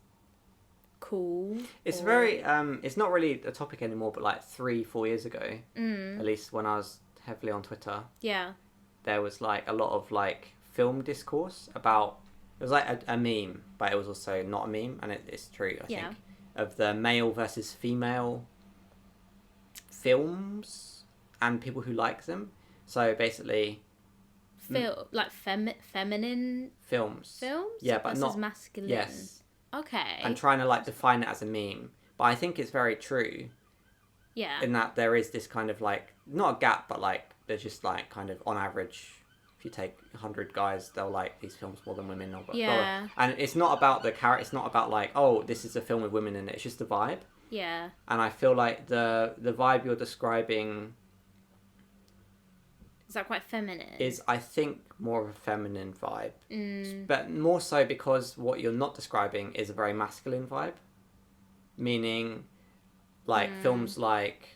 cool. It's very it's not really a topic anymore, but like 3-4 years ago, at least when I was heavily on Twitter, there was like a lot of like film discourse about, it was like a meme, but it was also not a meme, and it's true, I think, of the male versus female films and people who like them. So basically like feminine films, yeah, but versus not masculine. Yes. Okay. And trying to like define it as a meme, but I think it's very true. Yeah. In that there is this kind of like, not a gap, but like there's just like kind of on average, if you take 100 guys, they'll like these films more than women. Or Yeah. And it's not about the character. It's not about like, oh, this is a film with women in it. It's just the vibe. Yeah. And I feel like the vibe you're describing is that quite feminine? Is, I think, more of a feminine vibe. But more so because what you're not describing is a very masculine vibe. Meaning, like, films like...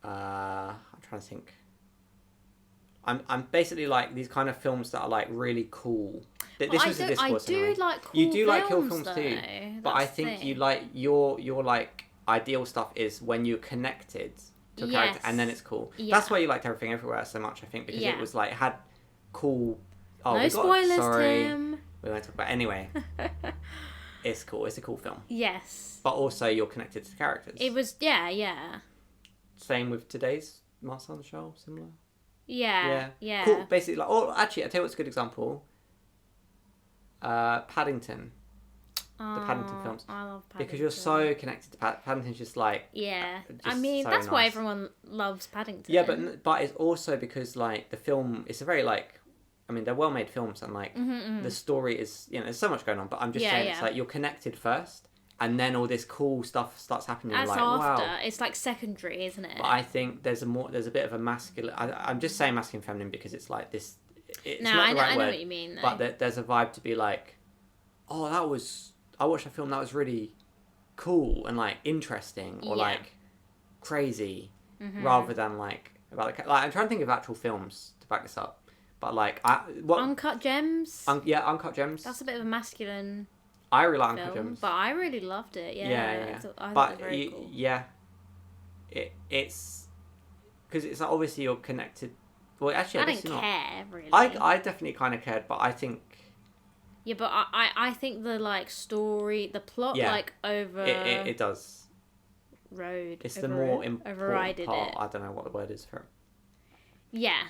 I'm trying to think. I'm basically like these kind of films that are, like, really cool. This is a discourse, I do anyway. like cool You do films, like cool films though. too. That's But I think you like... Your like, ideal stuff is when you're connected to a character, and then it's cool. Yeah. That's why you liked Everything Everywhere so much, I think, because it was like, it had cool... Oh, no spoilers, Tim. We won't talk about it. Anyway. It's cool. It's a cool film. Yes. But also you're connected to the characters. It was, yeah. Same with today's Marcel the Shell, similar. Yeah. Cool. Basically, like, or actually, I'll tell you what's a good example. Paddington. The Paddington films. I love Paddington. Because you're so connected to Paddington's just like... Yeah. Just I mean, so that's why nice. everyone loves Paddington. Yeah, but it's also because, like, the film... It's a very, like... I mean, they're well-made films, and, like, the story is... You know, there's so much going on, but I'm just saying it's like you're connected first, and then all this cool stuff starts happening. That's like, after. wow. It's, like, secondary, isn't it? But I think there's a bit of a masculine... I'm just saying masculine, feminine, because it's, like, this... It's not the right I word, know what you mean, though. But there's a vibe to be like, oh, that was... I watched a film that was really cool and, like, interesting or, like, crazy, rather than, like, about the... Like, I'm trying to think of actual films to back this up. But, like... Uncut Gems? Uncut Gems. That's a bit of a masculine I really like film, Uncut Gems. but I really loved it, Yeah. I but, thought it was very cool. Yeah. It's... Because it's like, obviously you're connected... Well, actually, I didn't care, really. I definitely kind of cared, but I think... Yeah, but I think the, like, story, the plot, like, It does. Road. It's the more important overrided part. it. I don't know what the word is for it. Yeah.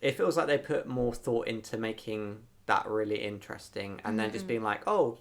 It feels like they put more thought into making that really interesting, and then just being like, oh,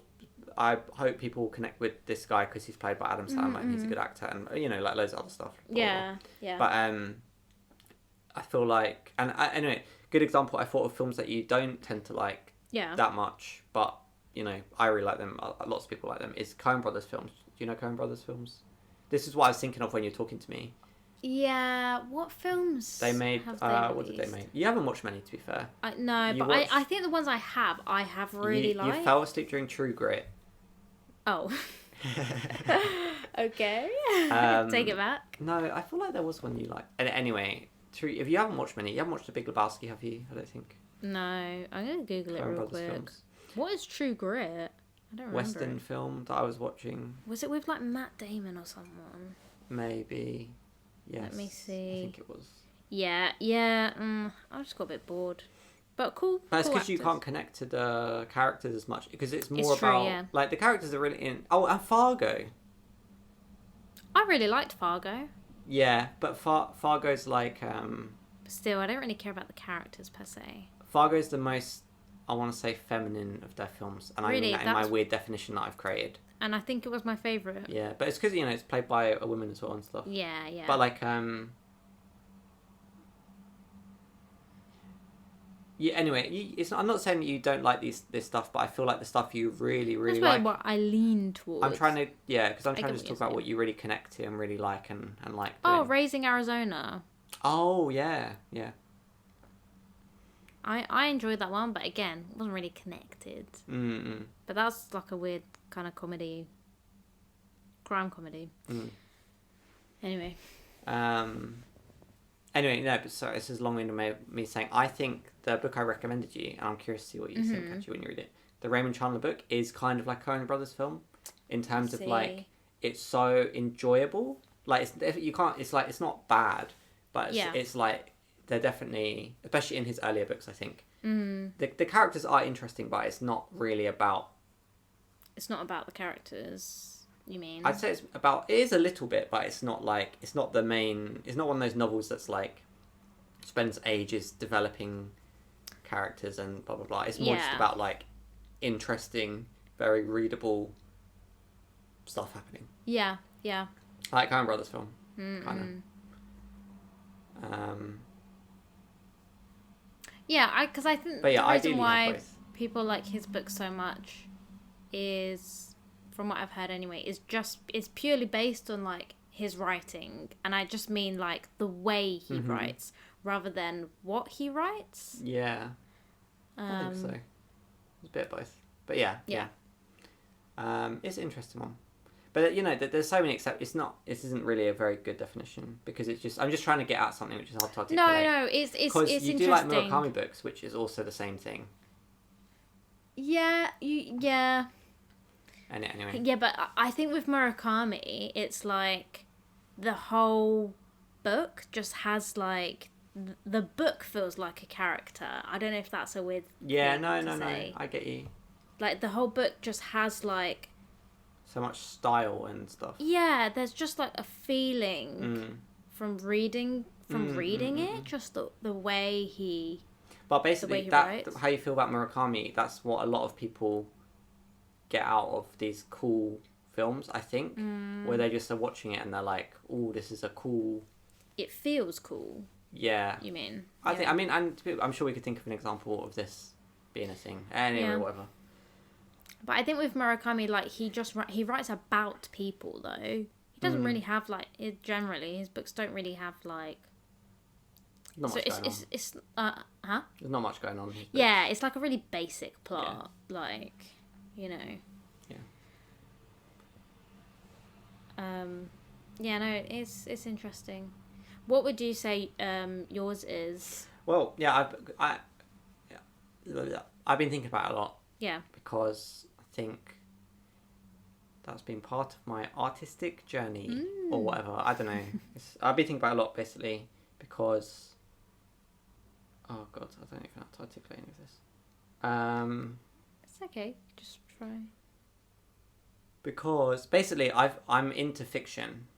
I hope people connect with this guy because he's played by Adam Sandler and he's a good actor, and, you know, like loads of other stuff. Yeah. But I feel like, and anyway, good example, I thought of films that you don't tend to like that much, but, you know, I really like them, lots of people like them, is Coen Brothers films. Do you know Coen Brothers films? This is what I was thinking of when you were talking to me. Yeah, what films they made? have they what did they make? You haven't watched many, to be fair. No, but I think the ones I have really liked. You fell asleep during True Grit. Oh. Okay. Take it back. No, I feel like there was one you liked. Anyway, if you haven't watched many, you haven't watched The Big Lebowski, have you? I don't think. No, I'm going to Google it Coen real Brothers quick. films. What is True Grit? I don't remember. Western film that I was watching. Was it with, like, Matt Damon or someone? Maybe. Yes. Let me see. I think it was. Yeah. I just got a bit bored. But cool. But it's cool because you actors. can't connect to the characters as much because it's more It's true, about yeah. like the characters are really in. Oh, and Fargo. I really liked Fargo. Yeah, but Fargo's like But still, I don't really care about the characters per se. Fargo's the most, I want to say, feminine of their films, and Really? I mean that in my weird definition that I've created. And I think it was my favourite. Yeah, but it's because it's played by a woman as well and stuff. Yeah, yeah. But like yeah. Anyway, I'm not saying that you don't like this stuff, but I feel like the stuff you really, really That's like. what I lean towards. I'm trying to because I'm I trying to get just what talk you're about what you really connect to and really like and like. Oh, doing. Raising Arizona. Oh yeah, yeah. I enjoyed that one, but again, wasn't really connected. Mm-mm. But that's like a weird kind of comedy, crime comedy. Mm. Anyway. Anyway, no, but sorry, this is long-winded me saying I think the book I recommended you, and I'm curious to see what you think actually when you read it. The Raymond Chandler book is kind of like Coen Brothers film, in terms of like it's so enjoyable. Like it's not bad, but it's like they're definitely, especially in his earlier books, I think the characters are interesting, but it's not really about. It's not about the characters. You mean? I'd say it is a little bit, but it's not the main. It's not one of those novels that's like spends ages developing characters and blah blah blah. It's more just about like interesting, very readable stuff happening. Yeah, yeah. Like Coen Brothers film, kind of. Yeah, because I think But yeah, the reason ideally why have both. people like his book so much is, from what I've heard anyway, it's purely based on like his writing, and I just mean like the way he writes rather than what he writes. Yeah, I think so. It's a bit of both, but yeah. It's an interesting one, but there's so many This isn't really a very good definition because I'm just trying to get at something which is hard to articulate. No, it's because you interesting. do like Murakami books, which is also the same thing. Yeah, yeah. Anyway. Yeah, but I think with Murakami, it's like the whole book just has like the book feels like a character. I don't know if that's a weird thing to say. I get you. Like the whole book just has like so much style and stuff. Yeah, there's just like a feeling from reading it, just the way he. But basically, writes. How you feel about Murakami, that's what a lot of people get out of these cool films, I think, where they just are watching it and they're like, "Oh, this is a cool." It feels cool. Yeah. You mean? I'm sure we could think of an example of this being a thing. Anyway, whatever. But I think with Murakami, like he writes about people though. He doesn't really have like generally his books don't really have like. Not much going on. There's not much going on. Yeah, it's like a really basic plot, like. Yeah. Yeah, no, it's interesting. What would you say yours is? Well, yeah, I've been thinking about it a lot. Yeah. Because I think that's been part of my artistic journey or whatever. I don't know. I've been thinking about it a lot basically because. Oh God, I don't even know how to articulate any of this. It's okay. Just try. Because basically, I'm into fiction.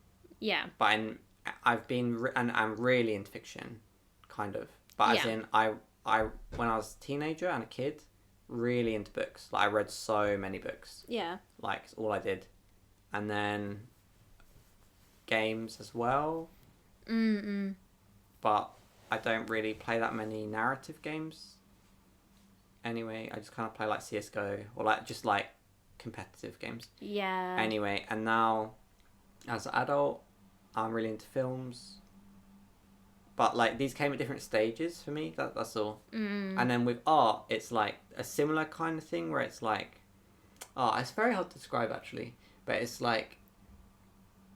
Yeah. But I'm really into fiction, kind of. But as in, I when I was a teenager and a kid, really into books. Like I read so many books. Yeah. Like it's all I did, and then games as well. But I don't really play that many narrative games. Anyway, I just kind of play like CS:GO or like just like competitive games. Yeah. Anyway, and now as an adult, I'm really into films. But like these came at different stages for me. That's all. And then with art, it's like a similar kind of thing where it's like, it's very hard to describe actually. But it's like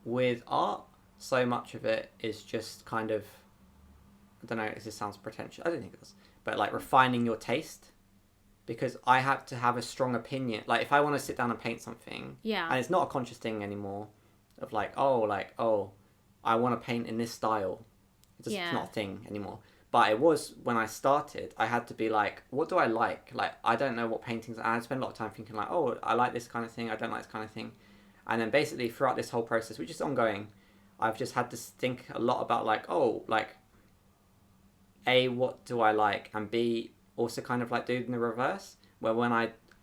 with art, so much of it is just kind of, I don't know if this sounds pretentious. I don't think it does. But like refining your taste. Because I have to have a strong opinion. Like, if I want to sit down and paint something... Yeah. And it's not a conscious thing anymore. Of like, I want to paint in this style. It's not a thing anymore. But it was when I started, I had to be like, what do I like? Like, I don't know what paintings. And I spent a lot of time thinking like, oh, I like this kind of thing. I don't like this kind of thing. And then basically throughout this whole process, which is ongoing, I've just had to think a lot about like, oh, like, A, what do I like? And B, also kind of like doing the reverse, where when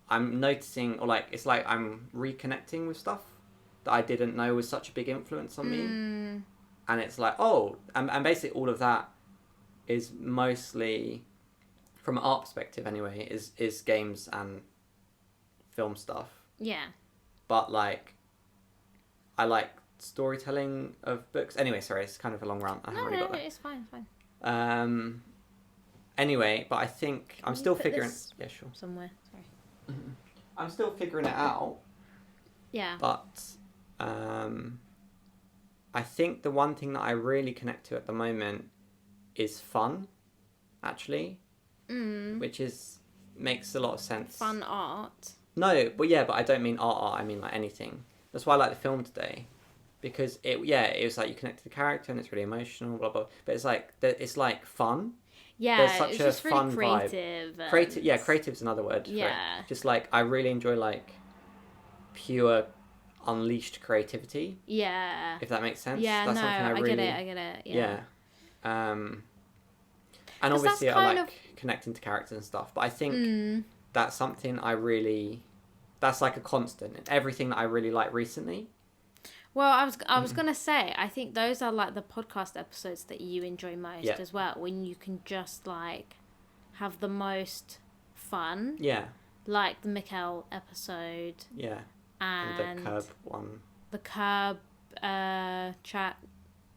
I'm noticing, or like, it's like I'm reconnecting with stuff that I didn't know was such a big influence on me. And it's like, oh, and basically all of that is mostly, from an art perspective anyway, is games and film stuff. Yeah. But like, I like storytelling of books. Anyway, sorry, it's kind of a long rant. No, it's fine. Anyway, but I think I'm still figuring. Yeah, sure. Somewhere. Sorry. Mm-hmm. I'm still figuring it out. Yeah. But I think the one thing that I really connect to at the moment is fun, actually, which makes a lot of sense. Fun art. No, but I don't mean art. I mean like anything. That's why I like the film today, because it was like you connect to the character and it's really emotional, blah blah. But it's like fun. Yeah, there's such it's a just fun really creative. vibe. Creative's another word. For it. Just like I really enjoy like pure, unleashed creativity. Yeah. If that makes sense. Yeah, that's something I get it. Yeah. And obviously I like connecting to characters and stuff, but I think that's something that's like a constant in everything that I really like recently. Well, I was gonna say, I think those are like the podcast episodes that you enjoy most as well, when you can just like have the most fun. Yeah. Like the Mikkel episode. Yeah. And the Curb one. The Curb chat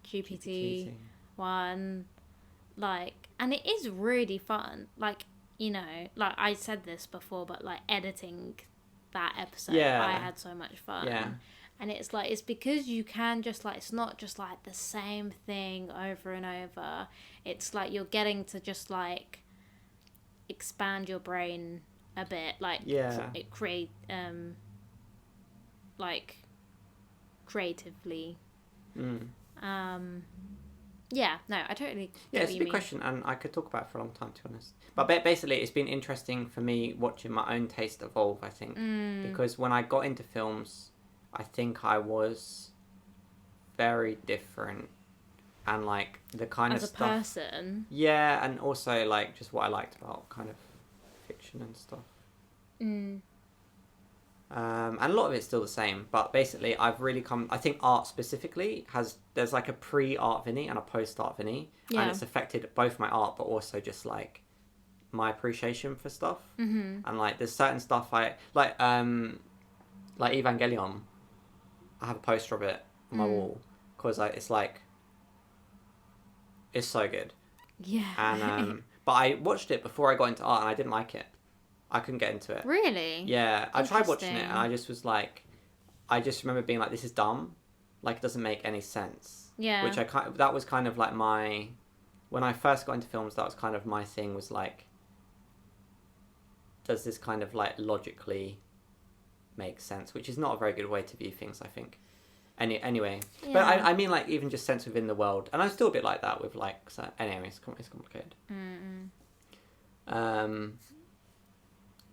GPT one. Like, and it is really fun. Like, you know, like I said this before, but like editing that episode, I had so much fun. Yeah. And it's like, it's because you can just like, it's not just like the same thing over and over. It's like you're getting to just like expand your brain a bit, like create like creatively. Yeah, no, I totally get it's a big question, and I could talk about it for a long time, to be honest. But basically, it's been interesting for me watching my own taste evolve, I think. Because when I got into films, I think I was very different. And, like, the kind of stuff... As a person? Yeah, and also, like, just what I liked about kind of fiction and stuff. And a lot of it's still the same, but basically I've really I think art specifically there's like a pre-art Vinnie and a post-art Vinnie, and it's affected both my art but also just like my appreciation for stuff. And like there's certain stuff I like Evangelion, I have a poster of it on my wall because it's so good. And but I watched it before I got into art and I didn't like it. I couldn't get into it. Really? Yeah. I tried watching it and I just was like... I just remember being like, this is dumb. Like, it doesn't make any sense. Yeah. Which that was kind of like my... When I first got into films, that was kind of my thing, was like... Does this kind of like logically make sense? Which is not a very good way to view things, I think. Anyway. Yeah. But I mean like even just sense within the world. And I'm still a bit like that with like... So, anyway, it's complicated.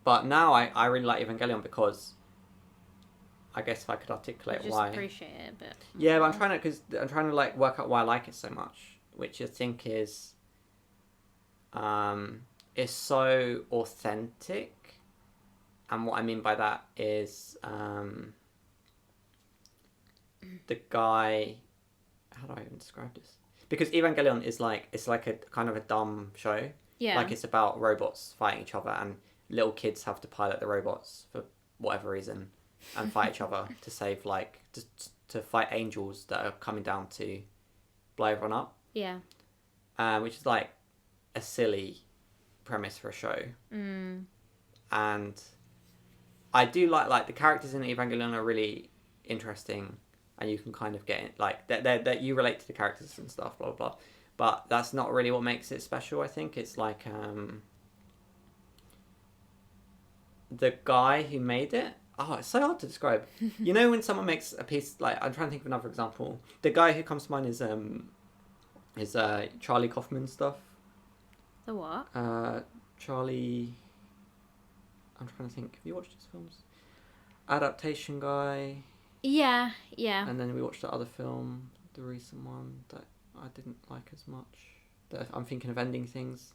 But now I really like Evangelion because I guess if I could articulate why. Just appreciate it a bit. Yeah, but I'm trying to like work out why I like it so much, which I think is so authentic, and what I mean by that is the guy. How do I even describe this? Because Evangelion is like it's like a kind of a dumb show. Yeah. Like it's about robots fighting each other and little kids have to pilot the robots for whatever reason and fight each other to save, like, to fight angels that are coming down to blow everyone up. Yeah. Which is, like, a silly premise for a show. And I do like the characters in Evangelion are really interesting and you can kind of get it, like, that you relate to the characters and stuff, blah, blah, blah. But that's not really what makes it special, I think. It's like, the guy who made it, it's so hard to describe. You know when someone makes a piece, like, I'm trying to think of another example. The guy who comes to mind is Charlie Kaufman stuff. The what? Charlie. I'm trying to think. Have you watched his films? Adaptation Guy. Yeah. And then we watched the other film, the recent one that I didn't like as much. I'm thinking of Ending Things.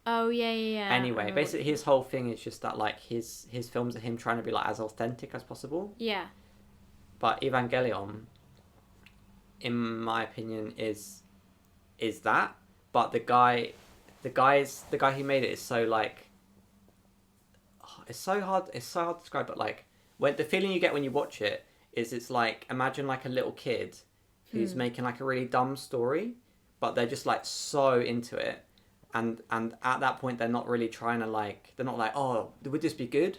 Oh yeah. Anyway, basically his whole thing is just that like his films are him trying to be like as authentic as possible. Yeah. But Evangelion, in my opinion, is that. But the guy who made it is so like, it's so hard to describe. But like, when the feeling you get when you watch it is, it's like, imagine like a little kid who's making like a really dumb story, but they're just like so into it, and at that point they're not really trying to like, they're not like, oh, would this be good?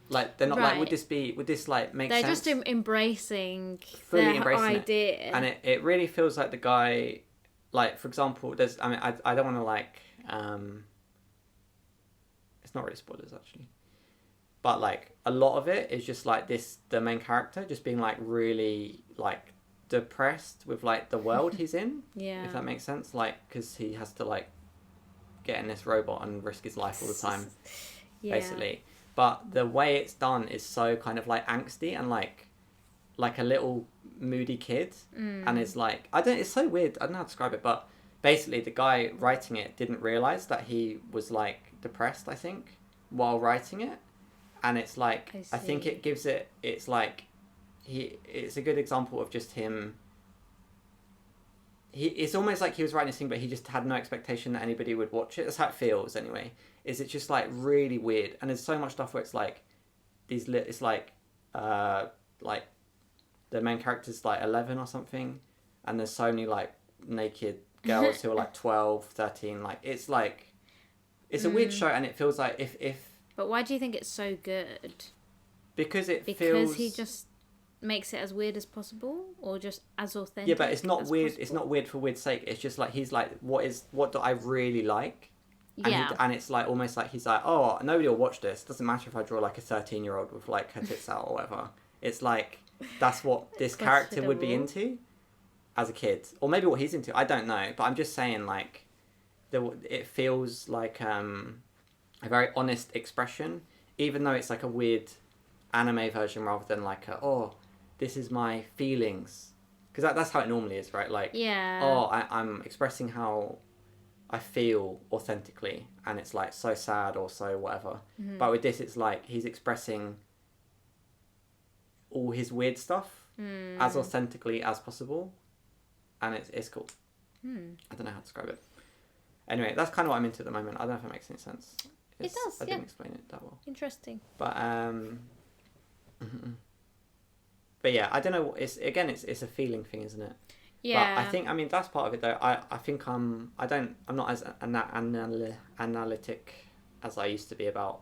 Like, they're not like, would this like make sense? They're just embracing fully their embracing idea. it. And it really feels like the guy, like, for example, I don't want to like, it's not really spoilers actually, but like a lot of it is just like the main character just being like really like depressed with like the world he's in. Yeah. If that makes sense, like, because he has to like get in this robot and risk his life all the time, basically. But the way it's done is so kind of like angsty and like a little moody kid, and it's like, it's so weird. I don't know how to describe it, but basically the guy writing it didn't realize that he was like depressed, I think, while writing it, and it's like, I think it gives it. It's like it's a good example of just him. It's almost like he was writing this thing, but he just had no expectation that anybody would watch it. That's how it feels, anyway. It's just like really weird, and there's so much stuff where it's like it's like the main character's like 11 or something, and there's so many like naked girls who are like 12, 13. Like, it's like, it's a weird show, and it feels like if. But why do you think it's so good? Because because he just makes it as weird as possible, or just as authentic. Yeah, but it's not weird. Possible? It's not weird for weird's sake. It's just like, he's like, what do I really like? And yeah. and it's like almost like he's like, oh, nobody will watch this. Doesn't matter if I draw like a 13-year-old with like her tits out or whatever. It's like, that's what this character would be into as a kid, or maybe what he's into. I don't know, but I'm just saying, like, it feels like a very honest expression, even though it's like a weird anime version rather than like this is my feelings, because that's how it normally is, right? Like, I'm expressing how I feel authentically, and it's like so sad or so whatever. Mm-hmm. But with this, it's like he's expressing all his weird stuff as authentically as possible, and it's cool. I don't know how to describe it. Anyway, that's kind of what I'm into at the moment. I don't know if it makes any sense. It does. I didn't explain it that well. Interesting. But but yeah, I don't know. It's a feeling thing, isn't it? Yeah. But I think, that's part of it though. I think I'm not as analytic as I used to be about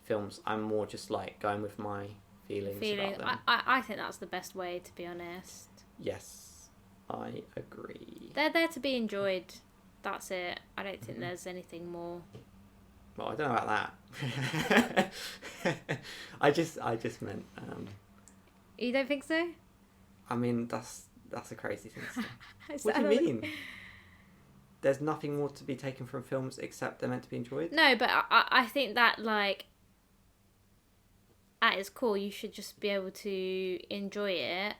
films. I'm more just like going with my feelings about them. I think that's the best way, to be honest. Yes, I agree. They're there to be enjoyed. That's it. I don't think there's anything more. Well, I don't know about that. I just meant. You don't think so? I mean, that's a crazy thing to say. What do you mean? There's nothing more to be taken from films except they're meant to be enjoyed? No, but I think that, like, at its core, you should just be able to enjoy it.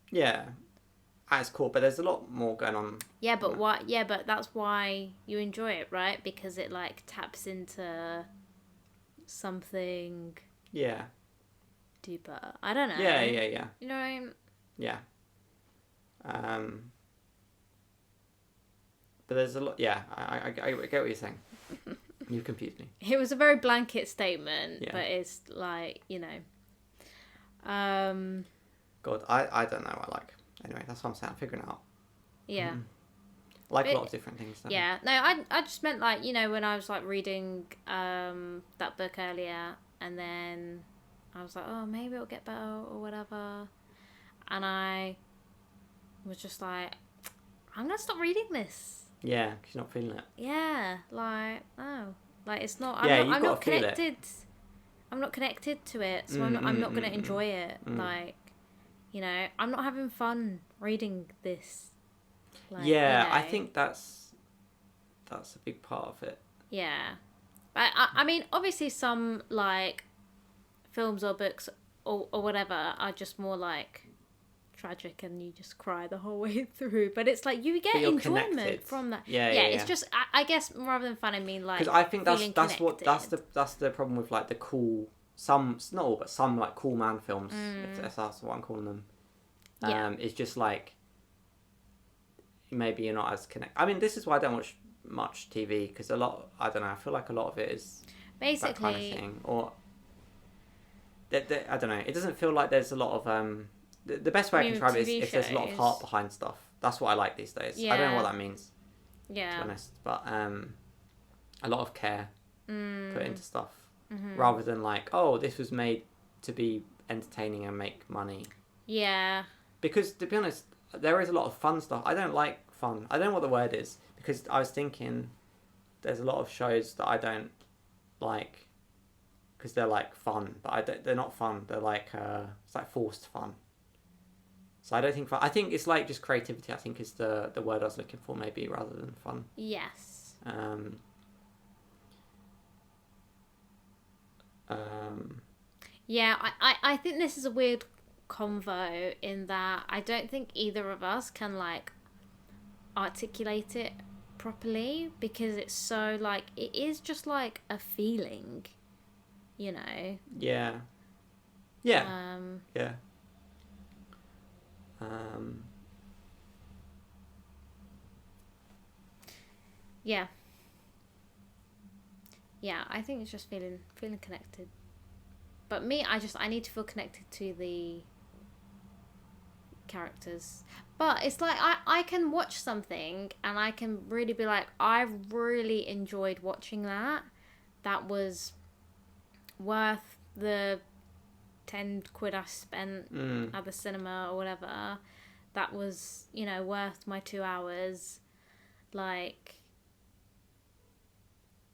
Yeah, at its core, but there's a lot more going on. Yeah, but why? Yeah, but that's why you enjoy it, right? Because it like taps into something. Yeah. Deeper. I don't know. Yeah. You know what I mean? Yeah. But there's a lot. Yeah, I get what you're saying. You confused me. It was a very blanket statement, yeah. But it's like, you know. God, I don't know what I like. Anyway, that's what I'm saying. I'm figuring it out. Yeah. I like a lot of different things. Yeah. No, I just meant, like, you know, when I was like reading that book earlier, and then I was like, oh, maybe it'll get better or whatever, and I was just like, I'm gonna stop reading this. Yeah, because you're not feeling it. Yeah, like, oh, like, it's not. I'm not connected. I'm not connected to it, so I'm not gonna enjoy it. Like, you know, I'm not having fun reading this. Like, yeah, you know. I think that's that's a big part of it. Yeah. I mean, obviously some, like, films or books or whatever are just more, like, tragic and you just cry the whole way through. But it's like you get enjoyment connected. from that. Yeah. It's just, I guess, rather than fun, I mean, like, because I think that's connected. that's the problem with, like, the cool, some, not all, but some, like, cool man films, if that's what I'm calling them. It's just like, maybe you're not as connected. I mean, this is why I don't watch much TV, because I don't know, I feel like a lot of it is basically that kind of thing, or I don't know, it doesn't feel like there's a lot of the best way I can describe it is if there's a lot of heart behind stuff. That's what I like these days. I don't know what that means, to be honest, but a lot of care put into stuff, rather than like, oh, this was made to be entertaining and make money. Because, to be honest, there is a lot of fun stuff. I don't like fun. I don't know what the word is, because I was thinking there's a lot of shows that I don't like because they're, like, fun, but they're not fun. They're like, it's like forced fun. So I don't think fun. I think it's like just creativity, I think, is the word I was looking for, maybe, rather than fun. Yes. Yeah, I think this is a weird convo in that I don't think either of us can, like, articulate it properly, because it's so, like, it is just like a feeling, you know. Yeah. I think it's just feeling connected. But me, I need to feel connected to the characters. But it's like I can watch something and I can really be like, I really enjoyed watching that. That was worth the 10 quid I spent at the cinema or whatever. That was, you know, worth my 2 hours. Like,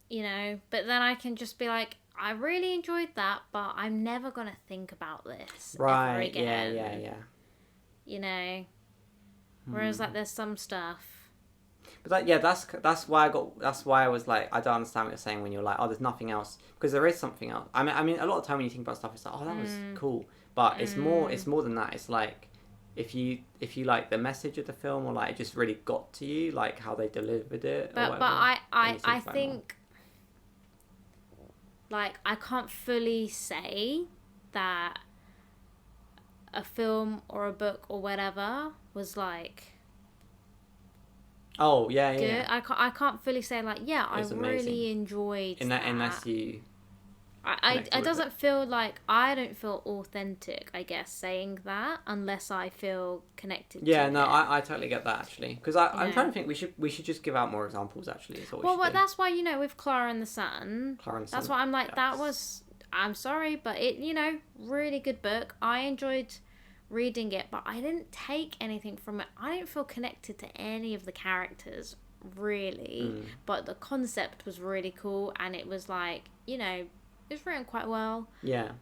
you know, but then I can just be like, I really enjoyed that, but I'm never going to think about this ever again. Yeah. You know? Whereas, like, there's some stuff. But that's why I was like, I don't understand what you're saying when you're like, oh, there's nothing else, because there is something else. I mean, a lot of time when you think about stuff, it's like, oh, that was cool, but it's more than that. It's like, if you like the message of the film, or like it just really got to you, like how they delivered it. But I think, like, I can't fully say that a film or a book or whatever was, like, oh yeah, good. Yeah. I can't fully say, like, yeah, I really enjoyed that. Unless you. It doesn't feel like, I don't feel authentic, I guess, saying that, unless I feel connected to it. I totally get that, actually, because I'm trying to think, we should just give out more examples, actually. That's why, you know, with Clara and the Sun, that's why I'm like, yes. That was, I'm sorry, but it, you know, really good book. I enjoyed reading it, but I didn't take anything from it. I didn't feel connected to any of the characters, really, but the concept was really cool, and it was like, you know, it's written quite well. Yeah.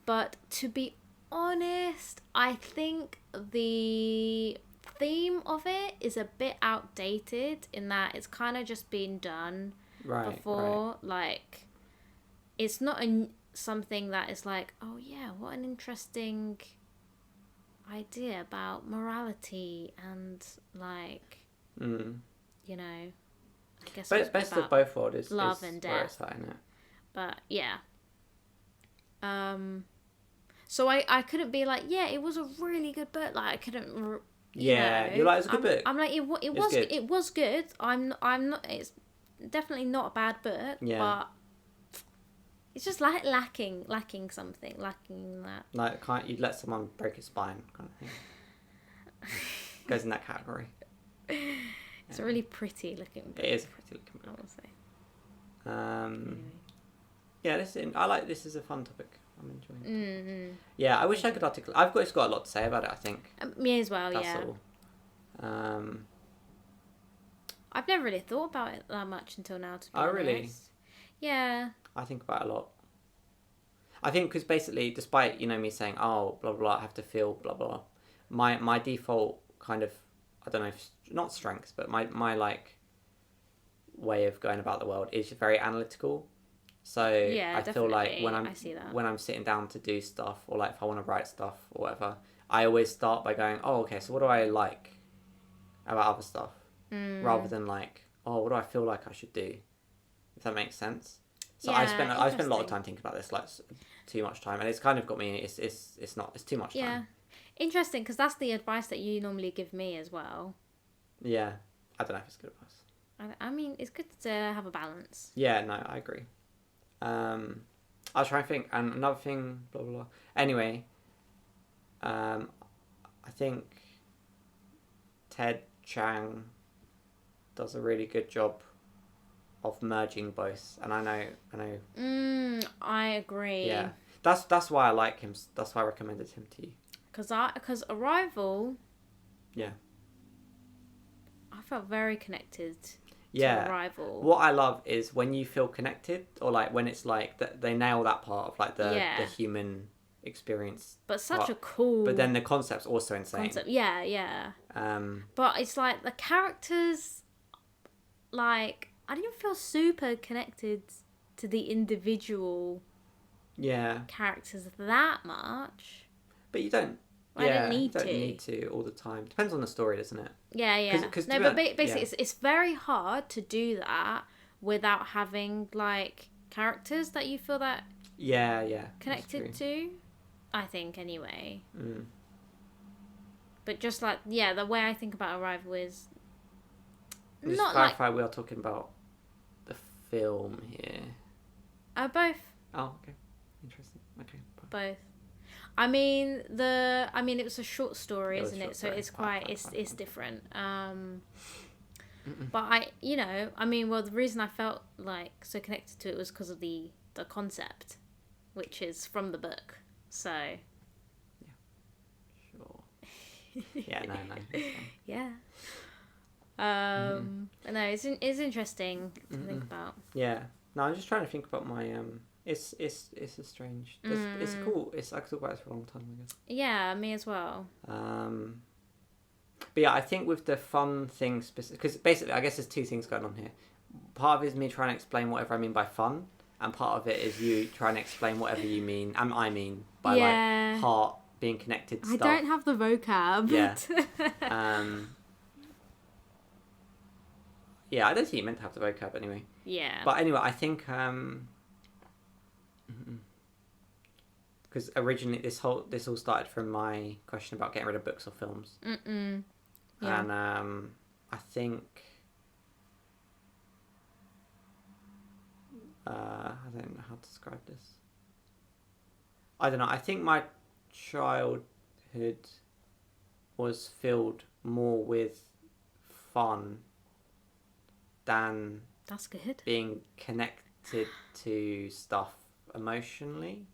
But to be honest, I think the theme of it is a bit outdated, in that it's kind of just been done before. Right. Like, it's not something that is like, oh yeah, what an interesting idea about morality and, like, you know, I guess but best of both worlds is love and death. Where it's at, isn't it? But yeah. So I couldn't be like, yeah, it was a really good book. Like, I couldn't. You're like, it's a good book. I'm like, it was good. I'm not. It's definitely not a bad book. Yeah. But it's just like lacking something, lacking that. Like, you'd let someone break his spine, kind of thing. Goes in that category. It's a really pretty looking book. It is a pretty looking book. I will say. Anyway. I like this. Is a fun topic. I'm enjoying it. Mm-hmm. Yeah, I wish I could articulate. I've got a lot to say about it, I think. Me as well, That's yeah. all. I've never really thought about it that much until now, to be honest. Really? Yeah. I think about it a lot. I think because basically, despite, you know, me saying, oh, blah, blah, I have to feel, blah, blah, my default kind of, I don't know, if, not strengths, but my like, way of going about the world is very analytical. So I feel like I see that. when I'm sitting down to do stuff, or like if I want to write stuff or whatever, I always start by going, oh, okay, so what do I like about other stuff, rather than like, oh, what do I feel like I should do, if that makes sense. So I spent a lot of time thinking about this, like too much time, and it's kind of got me. It's too much time. Yeah, interesting, because that's the advice that you normally give me as well. Yeah, I don't know if it's good advice. I mean, it's good to have a balance. Yeah, no, I agree. I was trying to think, and another thing, blah blah blah. Anyway, I think Ted Chiang does a really good job of merging both, and I know. I agree. Yeah, that's why I like him. That's why I recommended him to you. Because Arrival. Yeah. I felt very connected. Yeah. To Arrival. What I love is when you feel connected, or like when it's like that they nail that part of like the human experience. But such a cool. But then the concept's also insane. Yeah. But it's like the characters, like I didn't feel super connected to the individual. Yeah. Characters that much. But you don't. I didn't need to. You don't need to all the time. Depends on the story, doesn't it? Yeah. No, but basically, it's very hard to do that without having like characters that you feel that connected to. I think anyway. But just like the way I think about Arrival is just not clarify, we are talking about the film here. Both. Oh, okay, interesting. Okay, both. I mean, it was a short story, isn't it? So it's quite, it's different. But the reason I felt like so connected to it was because of the concept, which is from the book. So. Yeah. Sure. Yeah. No. Yeah. No, it's interesting to think about. Yeah. No, I'm just trying to think about my It's a strange. It's cool. I could talk about this for a long time, I guess. Yeah, me as well. But yeah, I think with the fun thing, because basically, I guess there's two things going on here. Part of it is me trying to explain whatever I mean by fun, and part of it is you trying to explain whatever you mean, and I mean by like heart being connected to stuff. I don't have the vocab. Yeah. Yeah, I don't think you meant to have the vocab anyway. Yeah. But anyway, I think because originally this all started from my question about getting rid of books or films. Yeah. And I think I don't know how to describe this. I don't know. I think my childhood was filled more with fun than that's good. Being connected to stuff emotionally.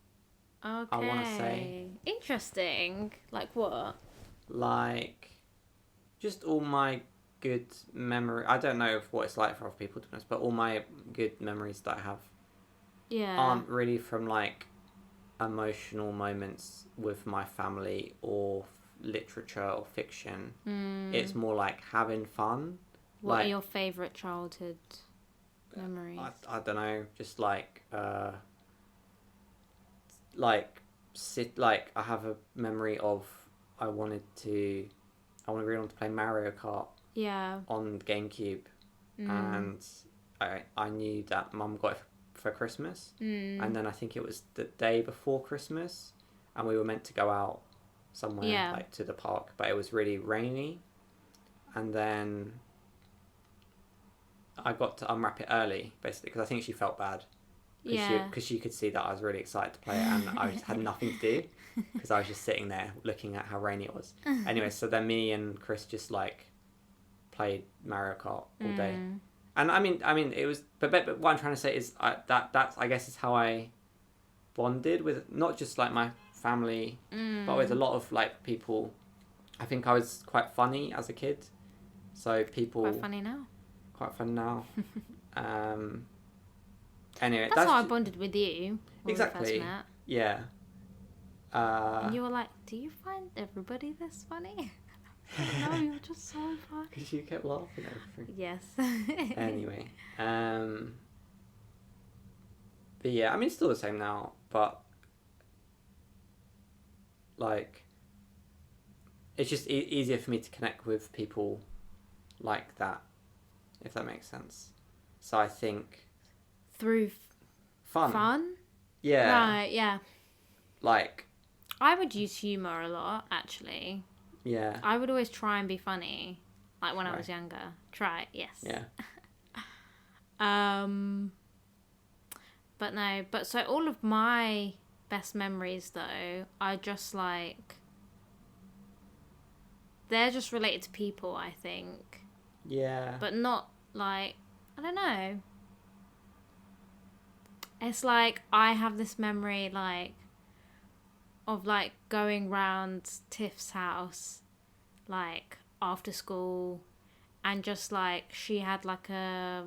Okay. I want to say. Interesting. Like what? Like, just all my good memory. I don't know what it's like for other people to be honest, but all my good memories that I have aren't really from like emotional moments with my family or literature or fiction. It's more like having fun. What are your favourite childhood memories? I don't know, just like I have a memory of I really wanted to play Mario Kart on GameCube, and I knew that Mum got it for Christmas, and then I think it was the day before Christmas, and we were meant to go out somewhere like to the park, but it was really rainy, and then I got to unwrap it early, basically, because I think she felt bad. Because she could see that I was really excited to play it, and I just had nothing to do, because I was just sitting there looking at how rainy it was. Anyway, so then me and Chris just, like, played Mario Kart all day. And, I mean, it was... But what I'm trying to say is that's, I guess, is how I bonded with not just, like, my family, but with a lot of, like, people. I think I was quite funny as a kid. So people... Quite funny now. Quite fun now. Anyway, that's how I bonded with you. Exactly. We first met. Yeah. And you were like, "Do you find everybody this funny?" No, you're just so funny. Because you kept laughing at everything. Yes. Anyway, but yeah, I mean, it's still the same now, but like, it's just easier for me to connect with people like that, if that makes sense. So I think Through fun? Yeah. Right, yeah. Like, I would use humour a lot, actually. yeah. I would always try and be funny. Like when I Right. was younger. Try it, yes. Yeah. But no, so all of my best memories though are just like, they're just related to people, I think. Yeah. But not like, I don't know. It's like I have this memory like of like going round Tiff's house like after school, and just like she had like a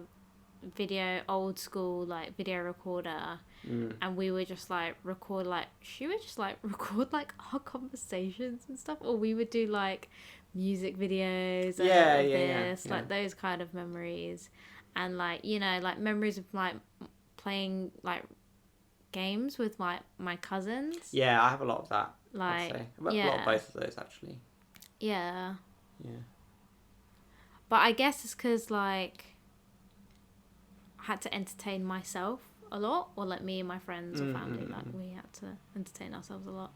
old school like video recorder, and we would just like record, like she would just like record like our conversations and stuff, or we would do like music videos like those kind of memories. And like, you know, like memories of like playing like games with my cousins. Yeah, I have a lot of that. Like, I'd say. A lot of both of those, actually. Yeah. Yeah. But I guess it's because like I had to entertain myself a lot, or like me and my friends or family, like we had to entertain ourselves a lot.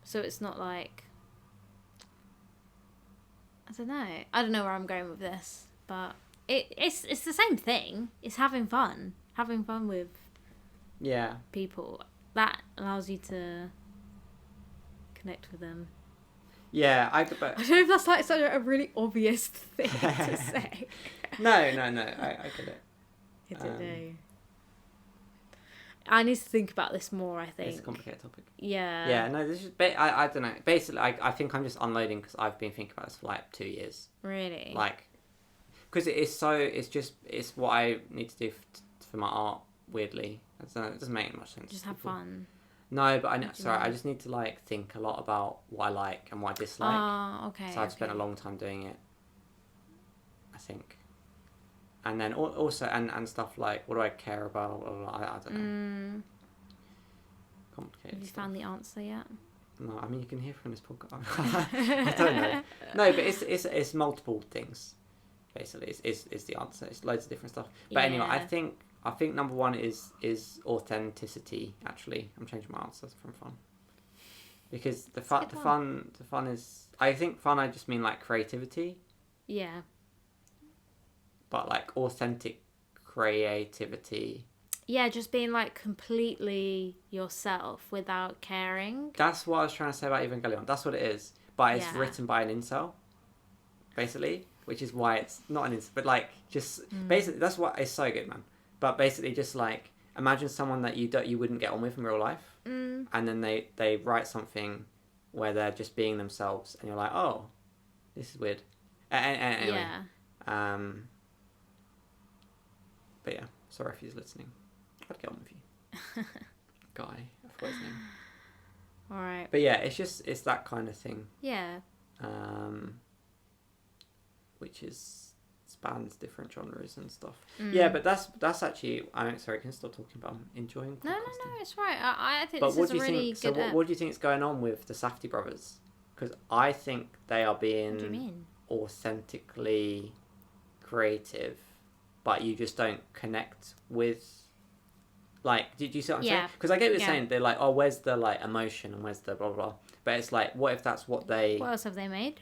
So it's not like, I don't know where I'm going with this, but it's the same thing. It's having fun with people. That allows you to connect with them. Yeah, I don't know if that's like such a really obvious thing to say. No, I get it. It's a day. I need to think about this more, I think. It's a complicated topic. Yeah. Yeah, no, this is... I don't know. Basically, I think I'm just unloading because I've been thinking about this for like 2 years. Really? Like, because it's what I need to do for my art, weirdly. It doesn't make much sense. Just have fun. No, but I just need to like think a lot about what I like and what I dislike. Oh, okay. So I've spent a long time doing it, I think. And then also and stuff like, what do I care about? I don't know. Complicated. Have you stuff. found the answer yet? No, I mean, you can hear from this podcast. I don't know. No, but it's multiple things. Basically, is the answer. It's loads of different stuff. But anyway, I think number one is authenticity. Actually, I'm changing my answer from fun, because the fun is, I think fun, I just mean like creativity. Yeah. But like authentic creativity. Yeah, just being like completely yourself without caring. That's what I was trying to say about Evangelion. That's what it is. But it's written by an incel, basically, which is why it's not an incel. But like, just basically, that's what is so good, man. But basically, just like, imagine someone that you wouldn't get on with in real life, and then they write something where they're just being themselves, and you're like, oh, this is weird. Anyway, but yeah, sorry if he's listening. I'd get on with you. Guy, I forgot his name. Alright. But yeah, it's that kind of thing. Yeah. Which spans different genres and stuff. Yeah, but that's actually, I'm sorry, can I stop talking about, I'm enjoying podcasting. No, it's right. I think but this is a really good... So what do you think is going on with the Safdie brothers? Because I think they are being... What do you mean? Authentically creative, but you just don't connect with, like, did you see what I'm saying? Because I get what you're saying. They're like, oh, where's the like emotion and where's the blah blah blah, but it's like, what if that's what they... What else have they made?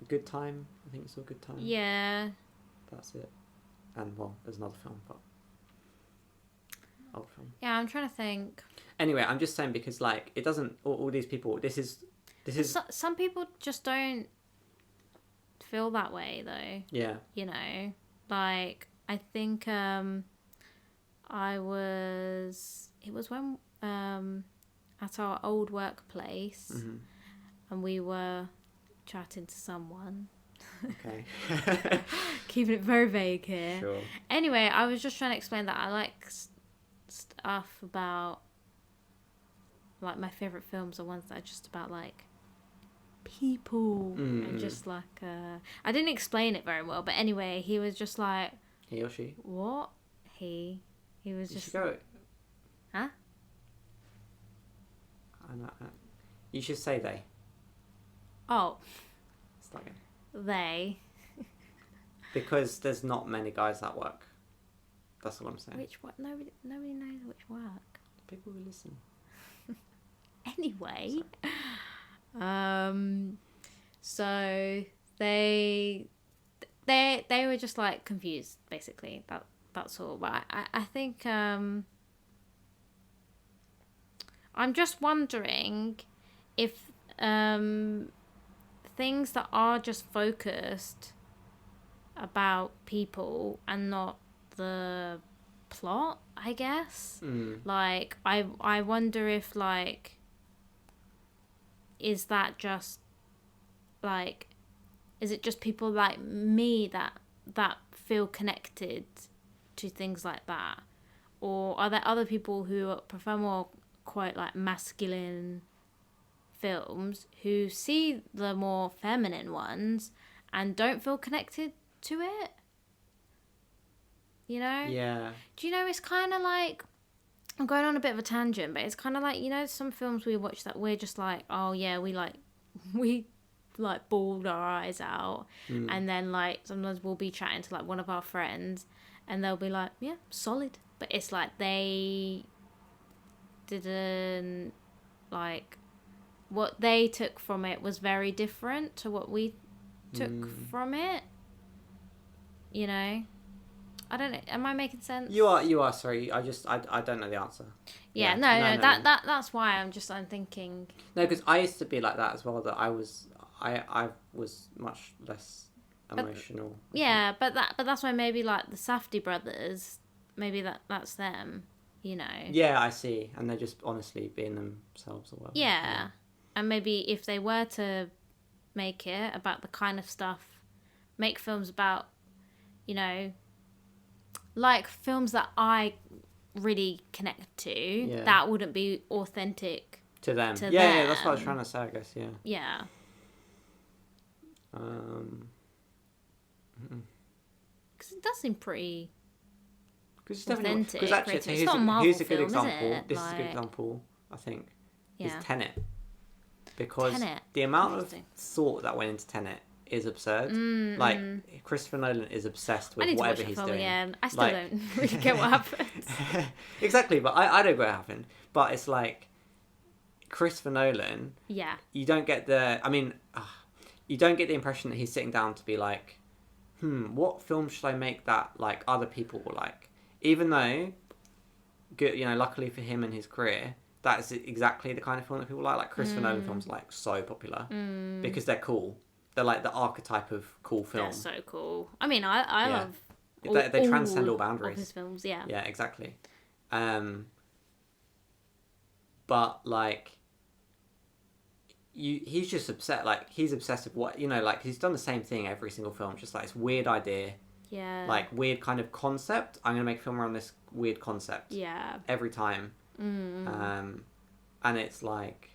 Good Time, I think it's all Good Time. Yeah, that's it. And well, there's another film, but old film. Yeah, I'm trying to think. Anyway, I'm just saying, because like, it doesn't, all these people, this is some people just don't feel that way though. Yeah. You know, like, I think it was when at our old workplace, and we were chatting to someone. Okay. Keeping it very vague here. Sure. Anyway, I was just trying to explain that I like stuff about like my favorite films are ones that are just about like people and just like I didn't explain it very well, but anyway, he was just like, he or she. what? He was You just should go. huh? You should say they. Oh, It's like they. because there's not many guys that work. That's all I'm saying. Which what? Nobody knows which work. People who listen. Anyway, so they were just like confused, basically. That's all. But I think I'm just wondering if things that are just focused about people and not the plot, I guess. Like I wonder if like, is that just like, is it just people like me that feel connected to things like that, or are there other people who prefer more quite like masculine films who see the more feminine ones and don't feel connected to it? You know? Yeah. Do you know, it's kind of like, I'm going on a bit of a tangent, but it's kind of like, you know, some films we watch that we're just like, oh yeah, we bawled our eyes out. And then like sometimes we'll be chatting to like one of our friends and they'll be like, yeah, solid. But it's like they didn't, like, what they took from it was very different to what we took from it. You know? I don't know. Am I making sense? You are. Sorry, I don't know the answer. Yeah, no. That's why I'm thinking. No, because I used to be like that as well. That I was much less emotional. But that's why maybe like the Safdie brothers, maybe that's them. You know. Yeah, I see, and they're just honestly being themselves or whatever. Yeah, and maybe if they were to make it about the kind of stuff, make films about, you know, like films that I really connect to, that wouldn't be authentic to them. To yeah, them. That's what I was trying to say, I guess. Yeah. Yeah. Because it does seem pretty authentic. Because actually, it's not a Marvel here's a good film, example. is it? This is a good example, I think. Is Yeah. Tenet. Because Tenet. the amount of Interesting. thought that went into Tenet is absurd. Like, Christopher Nolan is obsessed I with need to watch whatever that he's film doing. again. I still Like- don't really get what happened. Exactly, but I don't get what happened. But it's like, Christopher Nolan, Yeah. you don't get the... I mean, you don't get the impression that he's sitting down to be like, what film should I make that, like, other people will like? Even though, good, you know, luckily for him and his career, that is exactly the kind of film that people like. Like, Christopher Nolan films are, like, so popular. Because they're cool. They're, like, the archetype of cool film. They're so cool. I mean, I Yeah. love They transcend all of boundaries. his films, yeah. Yeah, exactly. But, like... he's just upset. Like, he's obsessed with what, you know, like, he's done the same thing every single film. Just like this weird idea, Yeah. like weird kind of concept. I'm gonna make a film around this weird concept. Yeah. Every time. And it's like,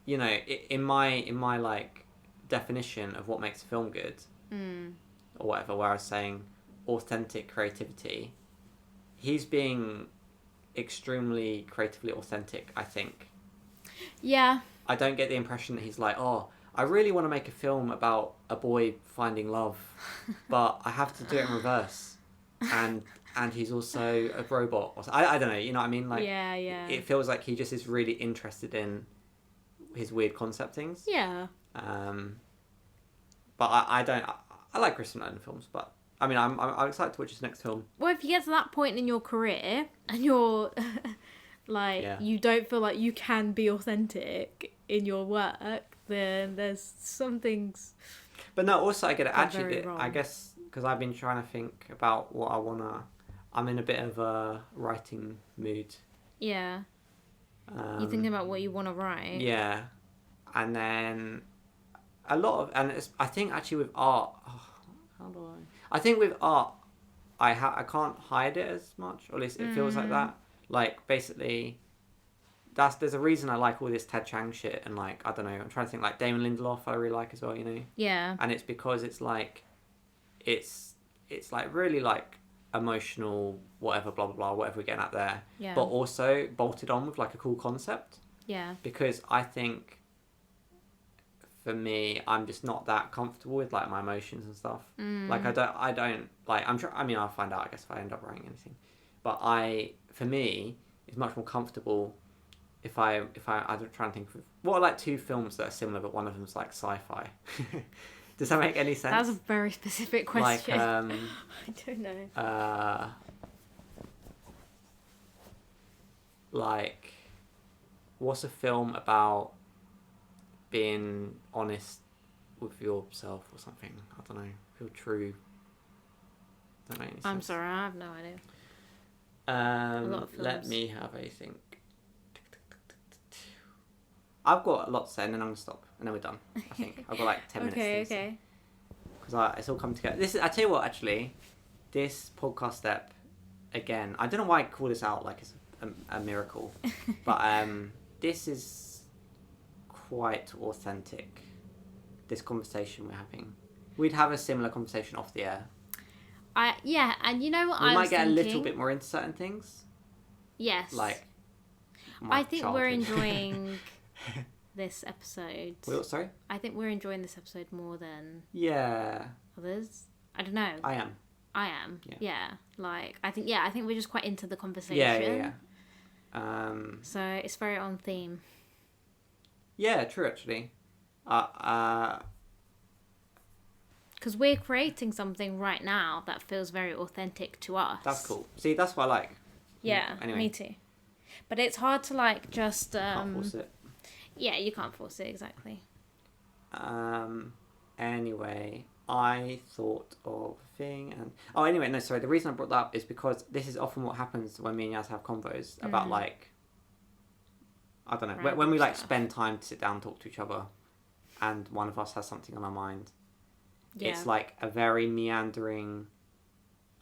you know, in my like definition of what makes a film good, or whatever, where I was saying authentic creativity, he's being extremely creatively authentic, I think. Yeah. I don't get the impression that he's like, oh, I really want to make a film about a boy finding love, but I have to do it in reverse, and he's also a robot. Or I don't know, you know what I mean? Like, Yeah. it feels like he just is really interested in his weird conceptings. Yeah. But I don't. I like Christopher Nolan films, but I mean, I'm excited to watch his next film. Well, if you get to that point in your career and you're like, you don't feel like you can be authentic in your work, then there's some things. But no, also I get it. They're Actually, very wrong. I guess because I've been trying to think about what I wanna. I'm in a bit of a writing mood. Yeah. You're thinking about what you want to write. Yeah, and then a lot of, and it's, I think actually with art, how do I? I think with art, I can't hide it as much, or at least it feels like that. Like, basically, there's a reason I like all this Ted Chiang shit, and like, I don't know, I'm trying to think, like Damon Lindelof I really like as well, you know. Yeah. And it's because it's like like really like emotional, whatever, blah blah blah, whatever we're getting at there. Yeah. But also bolted on with like a cool concept. Yeah. Because I think, for me, I'm just not that comfortable with like my emotions and stuff. Like I don't like. I mean, I'll find out, I guess, if I end up writing anything. But for me, it's much more comfortable if I'm trying to think of what are like two films that are similar, but one of them's like sci-fi. Does that make any sense? That's a very specific question. Like, I don't know. Like, what's a film about being honest with yourself or something? I don't know. Feel true. Don't make any sense. I'm sorry, I have no idea. A lot of films. Let me have a think. I've got a lot to say, and then I'm gonna stop, and then we're done. I think I've got like 10 minutes. Okay. Because it's all come together. I tell you what, actually, this podcast step, again, I don't know why I call this out like it's a miracle, but this is quite authentic. This conversation we're having, we'd have a similar conversation off the air. And you know what we might get a little bit more into certain things. Yes. Like, I think we're enjoying this episode. Wait, sorry? I think we're enjoying this episode more than Yeah. others. I don't know. I am. Yeah. Like, I think we're just quite into the conversation. Yeah. So it's very on theme. Yeah, true, actually. Because we're creating something right now that feels very authentic to us. That's cool. See, that's what I like. Yeah, anyway. Me too. But it's hard to like just... Can't force it. Yeah, you can't force it, exactly. Anyway, I thought of a thing and... Oh, anyway, no, sorry. The reason I brought that up is because this is often what happens when me and Yaz have convos about like... I don't know. Random when we like stuff. spend time to sit down and talk to each other and one of us has something on our mind. Yeah. It's like a very meandering,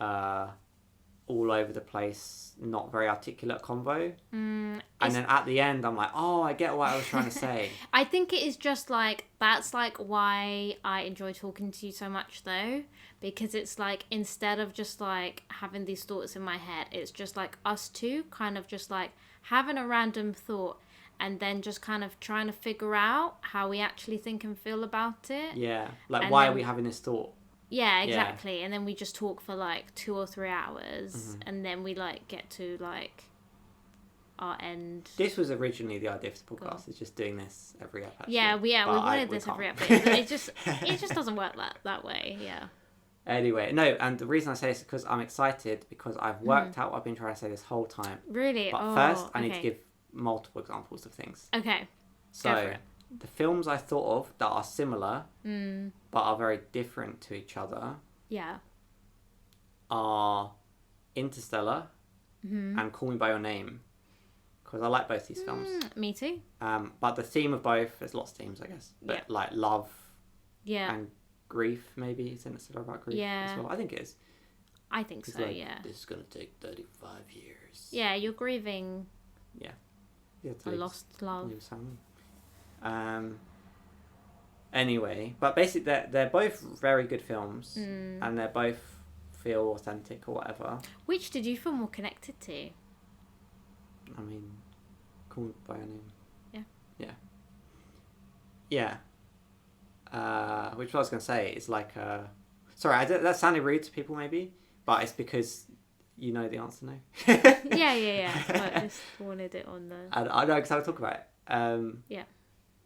all over the place, not very articulate convo. And then at the end, I'm like, oh, I get what I was trying to say. I think it is just like, that's like why I enjoy talking to you so much though. Because it's like, instead of just like having these thoughts in my head, it's just like us two kind of just like having a random thought and then just kind of trying to figure out how we actually think and feel about it. Yeah. Like, And why then- are we having this thought? Yeah, exactly. And then we just talk for like 2 or 3 hours, Mm-hmm. and then we like get to like our end. This was originally the idea for the podcast. It's just doing this every episode. Yeah, we wanted this every episode. It just doesn't work that way. Yeah. Anyway, no, and the reason I say this is because I'm excited because I've worked out what I've been trying to say this whole time. Really? But first, I need to give multiple examples of things. Okay. So, Go for it. the films I thought of that are similar but are very different to each other Yeah. are Interstellar and Call Me By Your Name. Because I like both these films. Me too. But the theme of both, there's lots of themes, I guess. But like love Yeah. and grief, maybe. Is Interstellar about grief as well? I think it is. I think so, Like, yeah. this is going to take 35 years. Yeah, you're grieving Yeah, a lost love. Lose family. Anyway, but basically they're both very good films and they both feel authentic or whatever. Which did you feel more connected to? I mean, Call Me By Your Name. Yeah. Yeah. Which what I was going to say is like... sorry, that sounded rude to people maybe, but it's because you know the answer now. Yeah. I just wanted it on the... I know, because I'll talk about it. Yeah.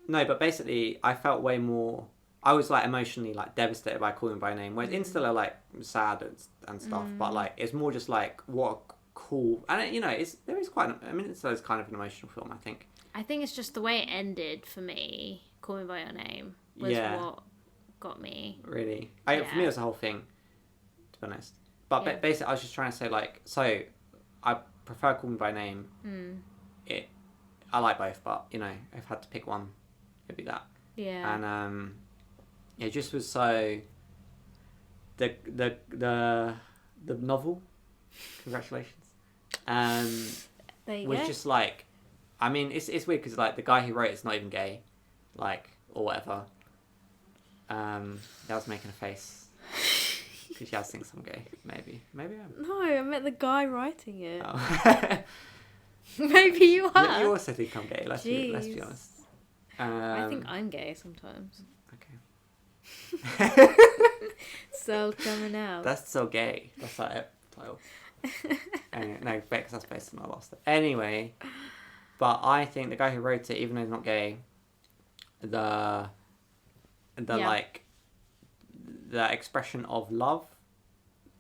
No, but basically, I felt way more... I was, like, emotionally, like, devastated by Calling By Name, whereas Interstellar, like, sad and stuff, but, like, it's more just, like, what a cool... And, you know, there is quite... I mean, Interstellar is kind of an emotional film, I think. I think it's just the way it ended for me, Call Me By Your Name, was what got me. Really? For me, it was the whole thing, to be honest. But basically, I was just trying to say, like, so, I prefer Call Me By Name. I like both, but, you know, if I had to pick one, it'd be that. Yeah. And, it just was so... The novel, congratulations, there you was go. just, like, I mean, it's weird because like the guy who wrote it's not even gay, like or whatever. I was making a face because Yaz thinks I'm gay. Maybe I'm. No, I meant the guy writing it. Oh. Maybe you are. You also think I'm gay. Let's be Jeez. honest. I think I'm gay sometimes. Okay. So coming out. That's so gay. That's that title. Anyway, no, because that's based on my last stuff. Anyway, but I think the guy who wrote it, even though he's not gay, the like the expression of love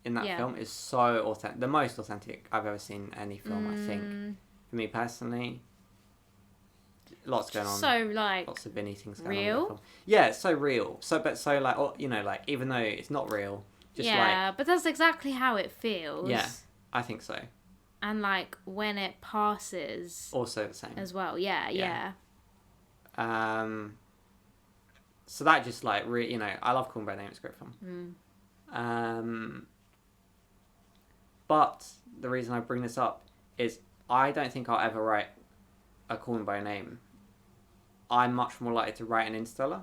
in that film is so authentic. The most authentic I've ever seen any film. I think for me personally. Lots going on. So like lots of Vinnie things going real? on. Real? Yeah, it's so real. But like you know, like even though it's not real, just like but that's exactly how it feels. Yeah, I think so. And like when it passes, also the same as well. Yeah. So that just like really, you know, I love Calling by Name. It's a great film. But the reason I bring this up is I don't think I'll ever write a Calling by Name. I'm much more likely to write an Interstellar.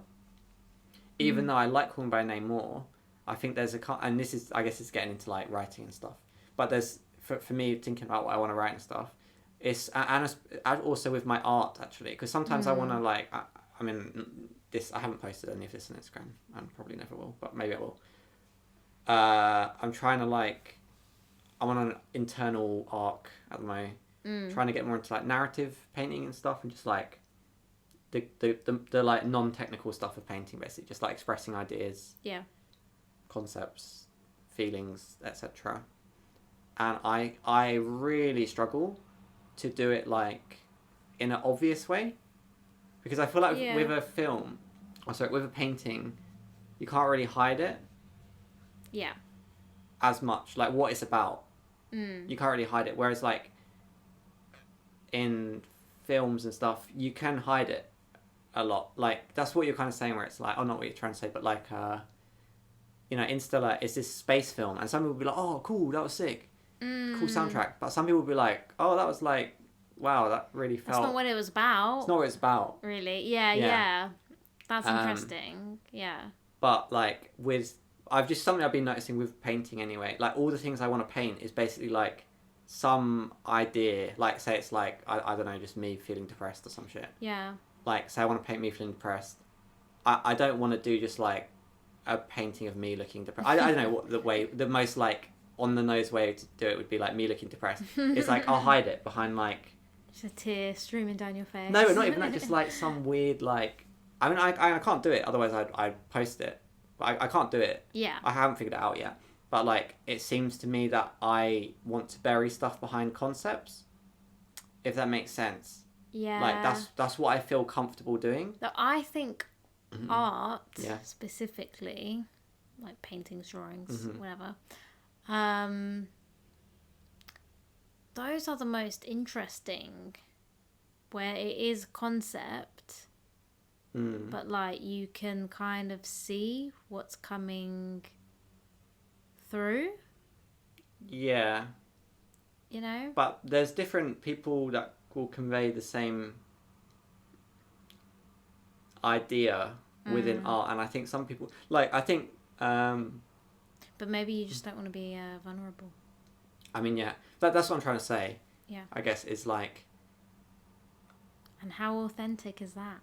Even though I like Calling by Name more, I think there's and this is, I guess it's getting into like writing and stuff, but there's, for me, thinking about what I want to write and stuff, it's, and also with my art actually, because sometimes I want to like, I mean, I haven't posted any of this on Instagram, and probably never will, but maybe I will. I'm trying to like, I'm on an internal arc at the moment, trying to get more into like narrative painting and stuff, and just like the like non-technical stuff of painting, basically just like expressing ideas, concepts, feelings, etc. And I really struggle to do it like in an obvious way, because I feel like with a film, with a painting, you can't really hide it as much, like what it's about. You can't really hide it, whereas like in films and stuff you can hide it a lot. Like that's what you're kind of saying, where it's like, oh, not what you're trying to say, but like you know, Interstellar is this space film, and some people will be like, oh cool, that was sick, cool soundtrack, but some people will be like, oh, that was like, wow, that really felt, that's not what it was about. It's not what it's about, really. Yeah. That's interesting. But like something I've been noticing with painting anyway, like all the things I want to paint is basically like some idea, like say it's like I don't know, just me feeling depressed or some shit. Like say I want to paint me feeling depressed, I don't want to do just like a painting of me looking depressed. I don't know what the most like on the nose way to do it would be, like me looking depressed. It's like I'll hide it behind like just a tear streaming down your face. No, but not even that, just like some weird like, I mean I can't do it, otherwise I'd post it. But I can't do it. I haven't figured it out yet. But like it seems to me that I want to bury stuff behind concepts, if that makes sense. Like that's what I feel comfortable doing. So I think art specifically, like paintings, drawings, whatever, those are the most interesting, where it is concept, but like you can kind of see what's coming through. Yeah. You know? But there's different people that will convey the same idea within art, and I think some people, like, I think but maybe you just don't want to be vulnerable. I mean, that's what I'm trying to say. I guess is like, and how authentic is that?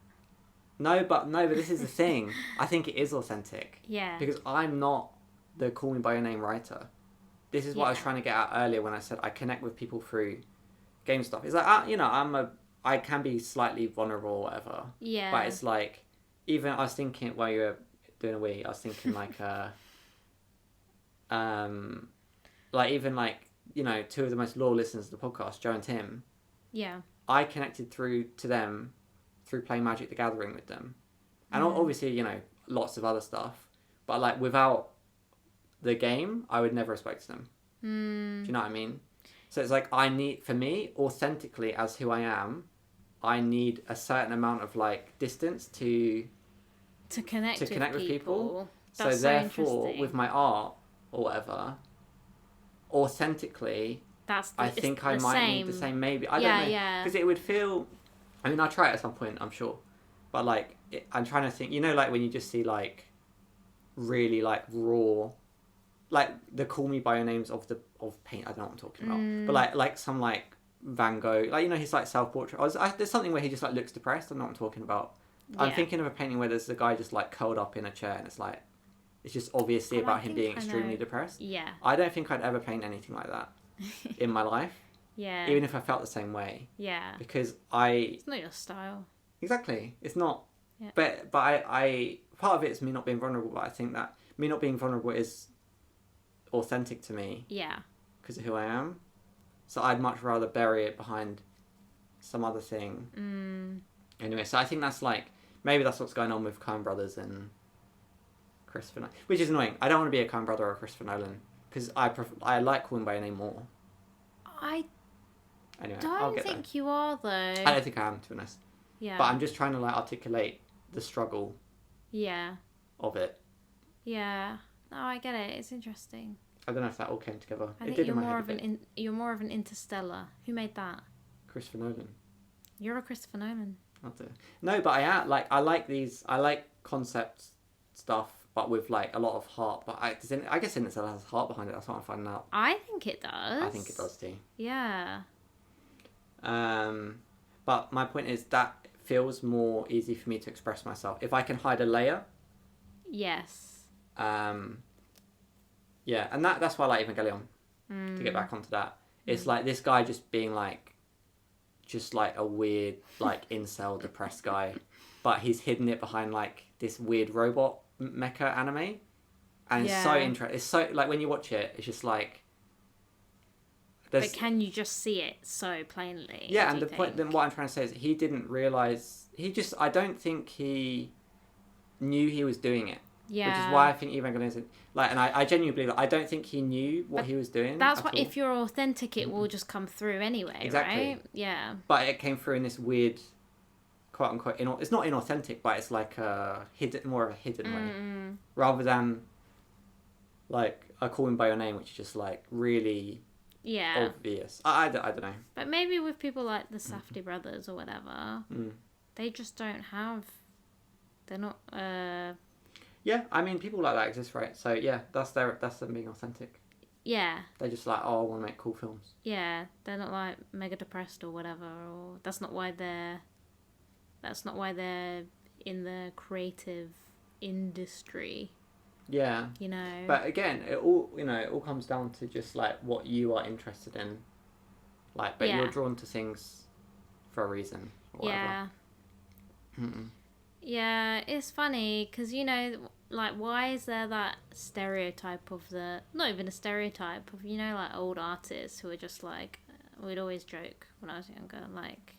No, but this is the thing. I think it is authentic. Because I'm not the Call Me By Your Name writer. This is what I was trying to get at earlier when I said I connect with people through game stuff. It's like, you know, I can be slightly vulnerable or whatever. But it's like, even I was thinking while you were doing a wee, I was thinking like, like even like, you know, two of the most loyal listeners of the podcast, Joe and Tim. I connected to them through playing Magic the Gathering with them. And obviously, you know, lots of other stuff. But like without the game, I would never have spoken to them. Do you know what I mean? So it's like, for me, authentically as who I am, I need a certain amount of like distance to connect with people. So therefore, with my art or whatever, authentically, I think I might need the same. Maybe I don't know, because it would feel I mean, I'll try it at some point, I'm sure. But, like, I'm trying to think... You know, like, when you just see, like, really, like, raw... Like, the Call Me By Your Names of paint. I don't know what I'm talking about. But, like some, like, Van Gogh... Like, you know, his, like, self-portrait. There's something where he just, like, looks depressed. I don't know what I'm talking about. Yeah. I'm thinking of a painting where there's a guy just, like, curled up in a chair, and it's, like... It's just obviously about him being extremely depressed. Yeah. I don't think I'd ever paint anything like that in my life. Yeah. Even if I felt the same way. Yeah. Because It's not your style. Exactly. It's not. Yeah. But I part of it is me not being vulnerable, but I think that me not being vulnerable is authentic to me. Yeah. Because of who I am. So I'd much rather bury it behind some other thing. Anyway, so I think that's like... Maybe that's what's going on with Coen Brothers and Christopher Nolan. Which is annoying. I don't want to be a Coen Brother or a Christopher Nolan. Because I like Call Me By Your Name more. Anyway, I'll get think there. you are, though. I don't think I am, to be honest. Yeah. But I'm just trying to, like, articulate the struggle of it. Yeah. No, I get it. It's interesting. I don't know if that all came together. I think you're more of an Interstellar. Who made that? Christopher Nolan. You're a Christopher Nolan. No, but I like concept stuff, but with like a lot of heart. But I guess Interstellar has heart behind it. That's what I'm finding out. I think it does. I think it does too. Yeah. But my point is that feels more easy for me to express myself if I can hide a layer. Yes. Yeah, and that's why I like Evangelion. To get back onto that, it's like this guy just being like, just like a weird like incel depressed guy, but he's hidden it behind like this weird robot mecha anime, and it's so interesting. It's so like when you watch it, it's just like. But can you just see it so plainly? Yeah, and then what I'm trying to say is he didn't realize. I don't think he knew he was doing it. Yeah. Which is why I think Evangelion is like, and I genuinely believe that I don't think he knew what he was doing. That's why if you're authentic, it will just come through anyway, exactly. Right? Yeah. But it came through in this weird, quote unquote, it's not inauthentic, but it's like more of a hidden way, rather than like a Call Me By Your Name, which is just like really obvious. I don't know. But maybe with people like the Safdie brothers or whatever, they just don't have. They're not. Yeah, I mean, people like that exist, right? So yeah, that's them being authentic. Yeah. They're just like, oh, I want to make cool films. Yeah, they're not like mega depressed or whatever, or that's not why they're in the creative industry. Yeah. You know. But again, it all comes down to just like what you are interested in. Like, but you're drawn to things for a reason. Or whatever. Yeah. Yeah, it's funny because like, why is there that stereotype of not even a stereotype of like old artists who are just like, we'd always joke when I was younger, like,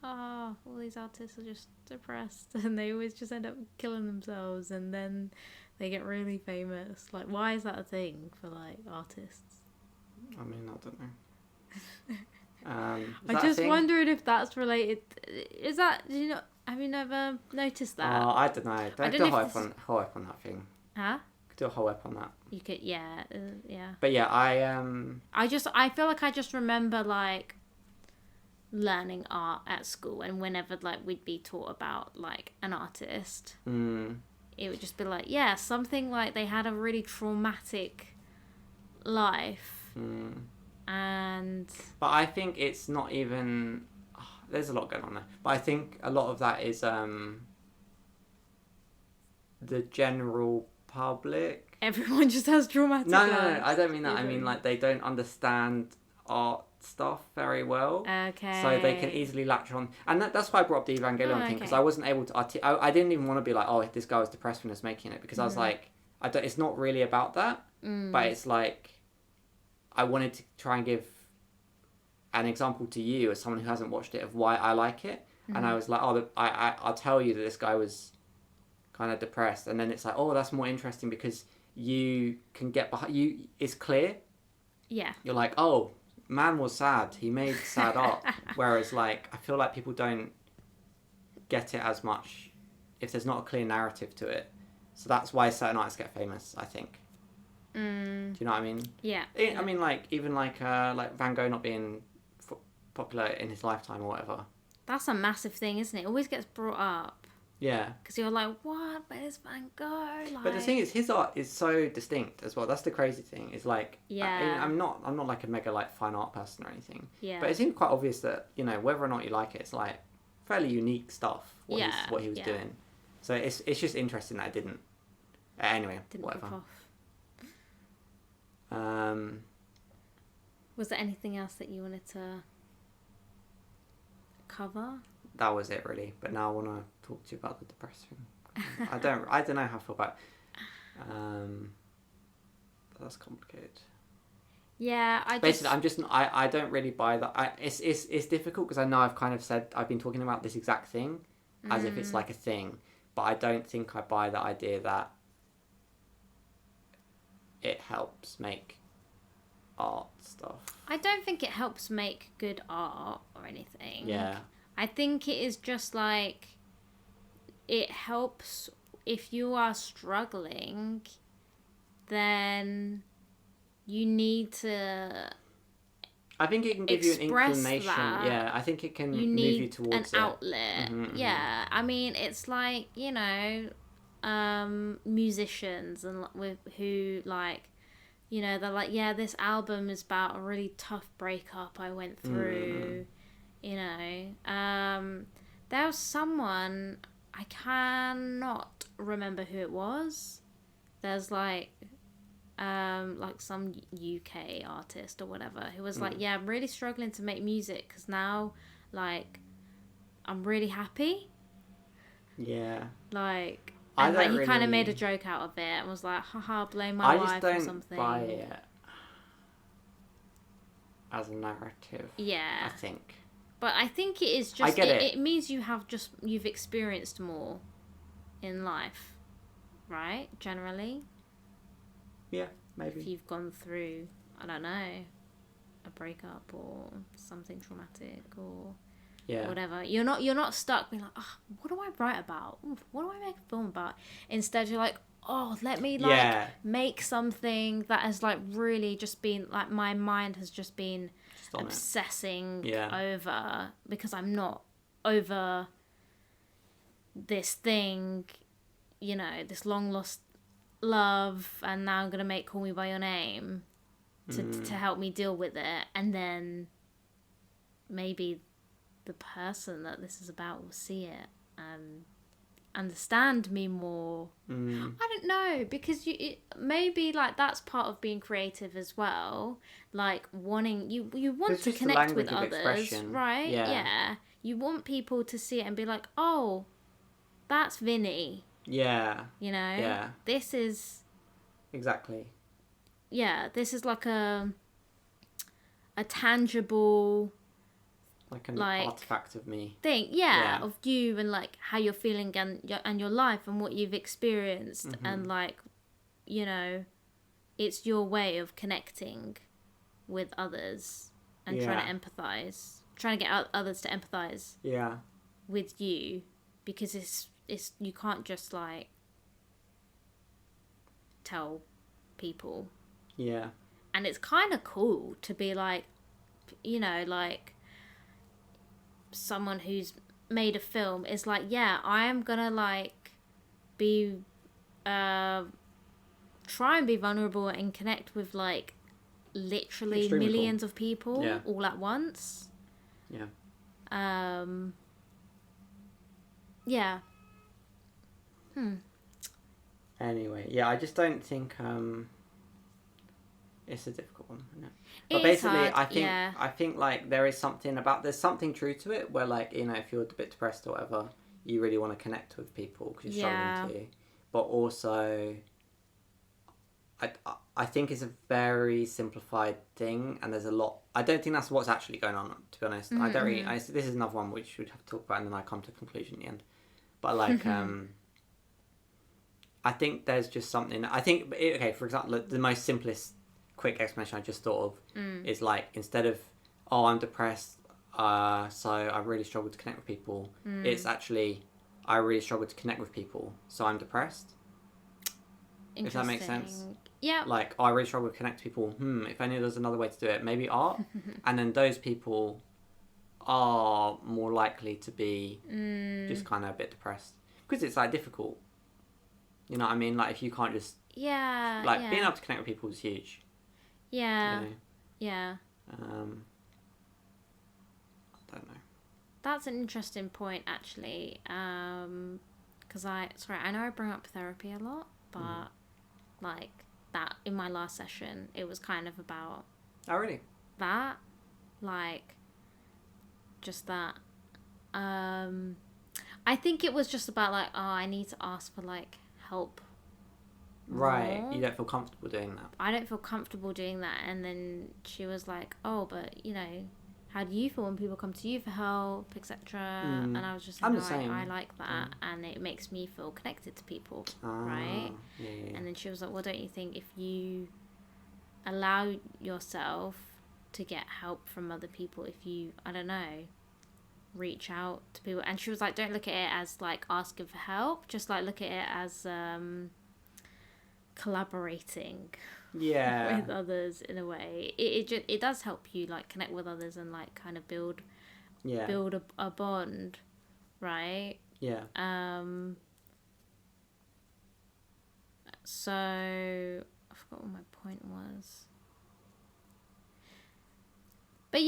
oh, all these artists are just depressed and they always just end up killing themselves and then they get really famous. Like, why is that a thing for like artists? I mean, I don't know. I just wondered if that's related. Is that, have you never noticed that? Oh, I don't know. Don't do a whole up on that thing. Huh? Could do a whole up on that. You could, yeah. But yeah, I feel like I just remember like learning art at school, and whenever like we'd be taught about like an artist, it would just be like, yeah, something like they had a really traumatic life. But I think it's not even. There's a lot going on there, but I think a lot of that is the general public. Everyone just has traumatic. No, I don't mean that. I mean like they don't understand art stuff very well. Okay. So they can easily latch on, and that's why I brought up the Evangelion thing, because I wasn't able to. I didn't even want to be like, oh, this guy was depressed when he was making it, because I was like, it's not really about that, but it's like, I wanted to try and give an example to you as someone who hasn't watched it of why I like it, and I was like, oh, I'll tell you that this guy was kind of depressed, and then it's like, oh, that's more interesting because you can get behind you. It's clear. Yeah. You're like, oh, man was sad. He made sad art. Whereas, like, I feel like people don't get it as much if there's not a clear narrative to it. So that's why certain artists get famous, I think. Do you know what I mean? Yeah. I mean, like, even like Van Gogh not being popular in his lifetime or whatever. That's a massive thing, isn't it? It always gets brought up. Yeah. Because you're like, what? Where's Van Gogh? Like... But the thing is, his art is so distinct as well. That's the crazy thing. It's like, yeah. I'm not like a mega like fine art person or anything. Yeah. But it seems quite obvious that, you know, whether or not you like it, it's like fairly unique stuff. What he was doing. So it's just interesting that I didn't. Anyway, didn't whatever. Was there anything else that you wanted to cover? That was it really. But now I want to talk to you about the depressing. I don't know how I feel about. That's complicated. Yeah, I don't really buy that. It's difficult because I know I've been talking about this exact thing as if it's like a thing, but I don't think I buy the idea that it helps make art stuff. I don't think it helps make good art or anything. Yeah. I think it is just like, it helps if you are struggling, then you need to. I think it can give you an inclination. That. Yeah, I think it can move you towards an outlet. Mm-hmm, yeah, I mean, it's like, you know, musicians and who like, you know, they're like, yeah, this album is about a really tough breakup I went through. You know, there was someone, I cannot remember who it was. There's like some UK artist or whatever who was like, yeah, I'm really struggling to make music because now, like, I'm really happy. Yeah. Like, and like, he kind of made a joke out of it and was like, haha, blame my wife or something. I just don't buy it as a narrative. Yeah. I think. But I think it is just, it means you've experienced more in life, right? Generally. Yeah, maybe. If you've gone through, I don't know, a breakup or something traumatic or whatever. You're not stuck being like, oh, what do I write about? Ooh, what do I make a film about? Instead, you're like, oh, let me make something that has like really just been like, my mind has just been obsessing over, because I'm not over this thing, you know, this long lost love, and now I'm gonna make Call Me by Your Name to help me deal with it, and then maybe the person that this is about will see it and understand me more. I don't know, because maybe like that's part of being creative as well, like wanting you want to connect with others, right? Yeah, you want people to see it and be like, oh, that's Vinny. Yeah. You know? Yeah. This is... Exactly. Yeah, this is like a tangible... Like an artifact of me. Thing, yeah, of you and like how you're feeling and your life and what you've experienced, and like, you know, it's your way of connecting with others and trying to empathize, trying to get others to empathize with you, because it's you can't just like tell people. Yeah. And it's kind of cool to be like, you know, like someone who's made a film is like, yeah, I am gonna like be try and be vulnerable and connect with like literally extremely millions cool. of people all at once. Yeah. Yeah. Anyway, yeah, I just don't think it's a difficult one, isn't it? But It is basically, hard, I think like there's something true to it where, like, you know, if you're a bit depressed or whatever, you really want to connect with people because you're struggling to. But also, I think it's a very simplified thing, and there's a lot. I don't think that's what's actually going on, to be honest. I don't really. This is another one which we'd have to talk about, and then I come to a conclusion at the end. But like, I think there's just something. I think, okay, for example, the most simplest, quick explanation I just thought of is like, instead of, oh, I'm depressed, so I really struggle to connect with people. It's actually, I really struggle to connect with people, so I'm depressed. If that makes sense. Yeah. Like, oh, I really struggle to connect to people. If only there's another way to do it. Maybe art. And then those people are more likely to be Mm. just kind of a bit depressed because it's like difficult. You know what I mean? Like if you can't just like being able to connect with people is huge. Yeah. You know? Yeah. I don't know. That's an interesting point, actually. Because I know I bring up therapy a lot, but like that in my last session, it was kind of about. Oh really? That, like, just that. I think it was just about like, oh, I need to ask for like help. Right. More. You don't feel comfortable doing that. I don't feel comfortable doing that, and then she was like, oh, but you know, how do you feel when people come to you for help, etc. And I was just like, I'm no, the same. I like that, and it makes me feel connected to people, right? Yeah. And then she was like, well, don't you think if you allow yourself to get help from other people, if you, I don't know, reach out to people, and she was like, don't look at it as like asking for help, just like look at it as collaborating with others in a way. It does help you like connect with others and like kind of build a bond, right? So I forgot what my point was, but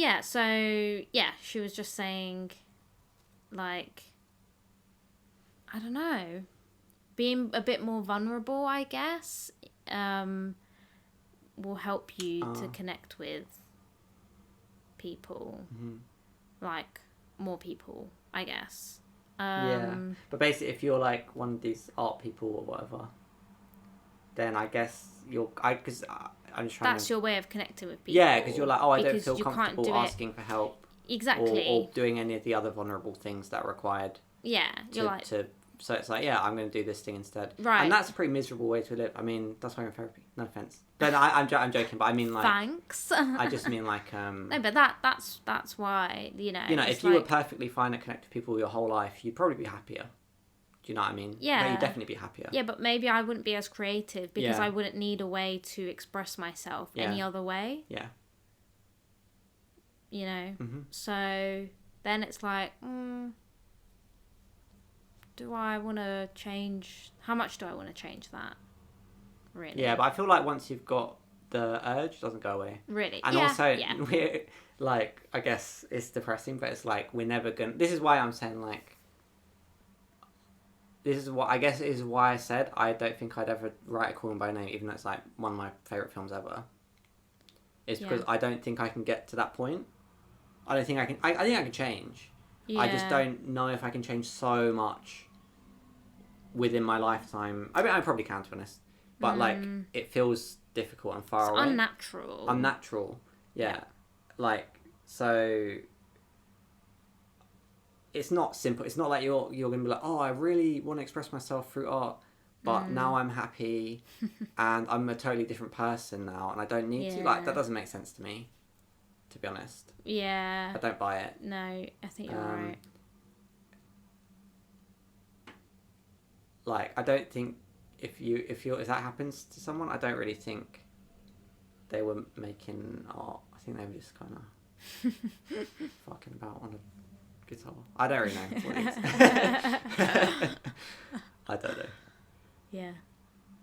she was just saying like, I don't know, being a bit more vulnerable, I guess, will help you to connect with people, like more people, I guess. But basically, if you're like one of these art people or whatever, then I guess I'm just trying. That's your way of connecting with people. Yeah, because you're like, oh, I don't feel comfortable asking for help. Exactly. Or doing any of the other vulnerable things that are required. Yeah, So it's like, yeah, I'm going to do this thing instead. Right. And that's a pretty miserable way to live. I mean, that's why I'm in therapy. No offense. No, I'm joking, but I mean like. Thanks. I just mean like. No, but that's why, you know. You know, if you were perfectly fine to connect to people your whole life, you'd probably be happier. Do you know what I mean? Yeah. No, you'd definitely be happier. Yeah, but maybe I wouldn't be as creative because I wouldn't need a way to express myself any other way. Yeah. You know? Mm-hmm. So then it's like, do I want to change? How much do I want to change that? Really? Yeah, but I feel like once you've got the urge, it doesn't go away. Really? And also, we're like, I guess it's depressing, but it's like we're never gonna. This is why I'm saying like. This is what I guess is why I said I don't think I'd ever write a Call Me by Name, even though it's like one of my favourite films ever. It's because I don't think I can get to that point. I don't think I can. I think I can change. Yeah. I just don't know if I can change so much within my lifetime. I mean, I probably can, to be honest. But like, it feels difficult and far away. Unnatural. Yeah. Like, so. It's not simple. It's not like you're going to be like, oh, I really want to express myself through art, but now I'm happy and I'm a totally different person now and I don't need to. Like, that doesn't make sense to me, to be honest. Yeah. I don't buy it. No, I think you're right. Like, I don't think if that happens to someone, I don't really think they were making art. I think they were just kind of fucking about on a guitar. I don't really know what it is. I don't know. Yeah.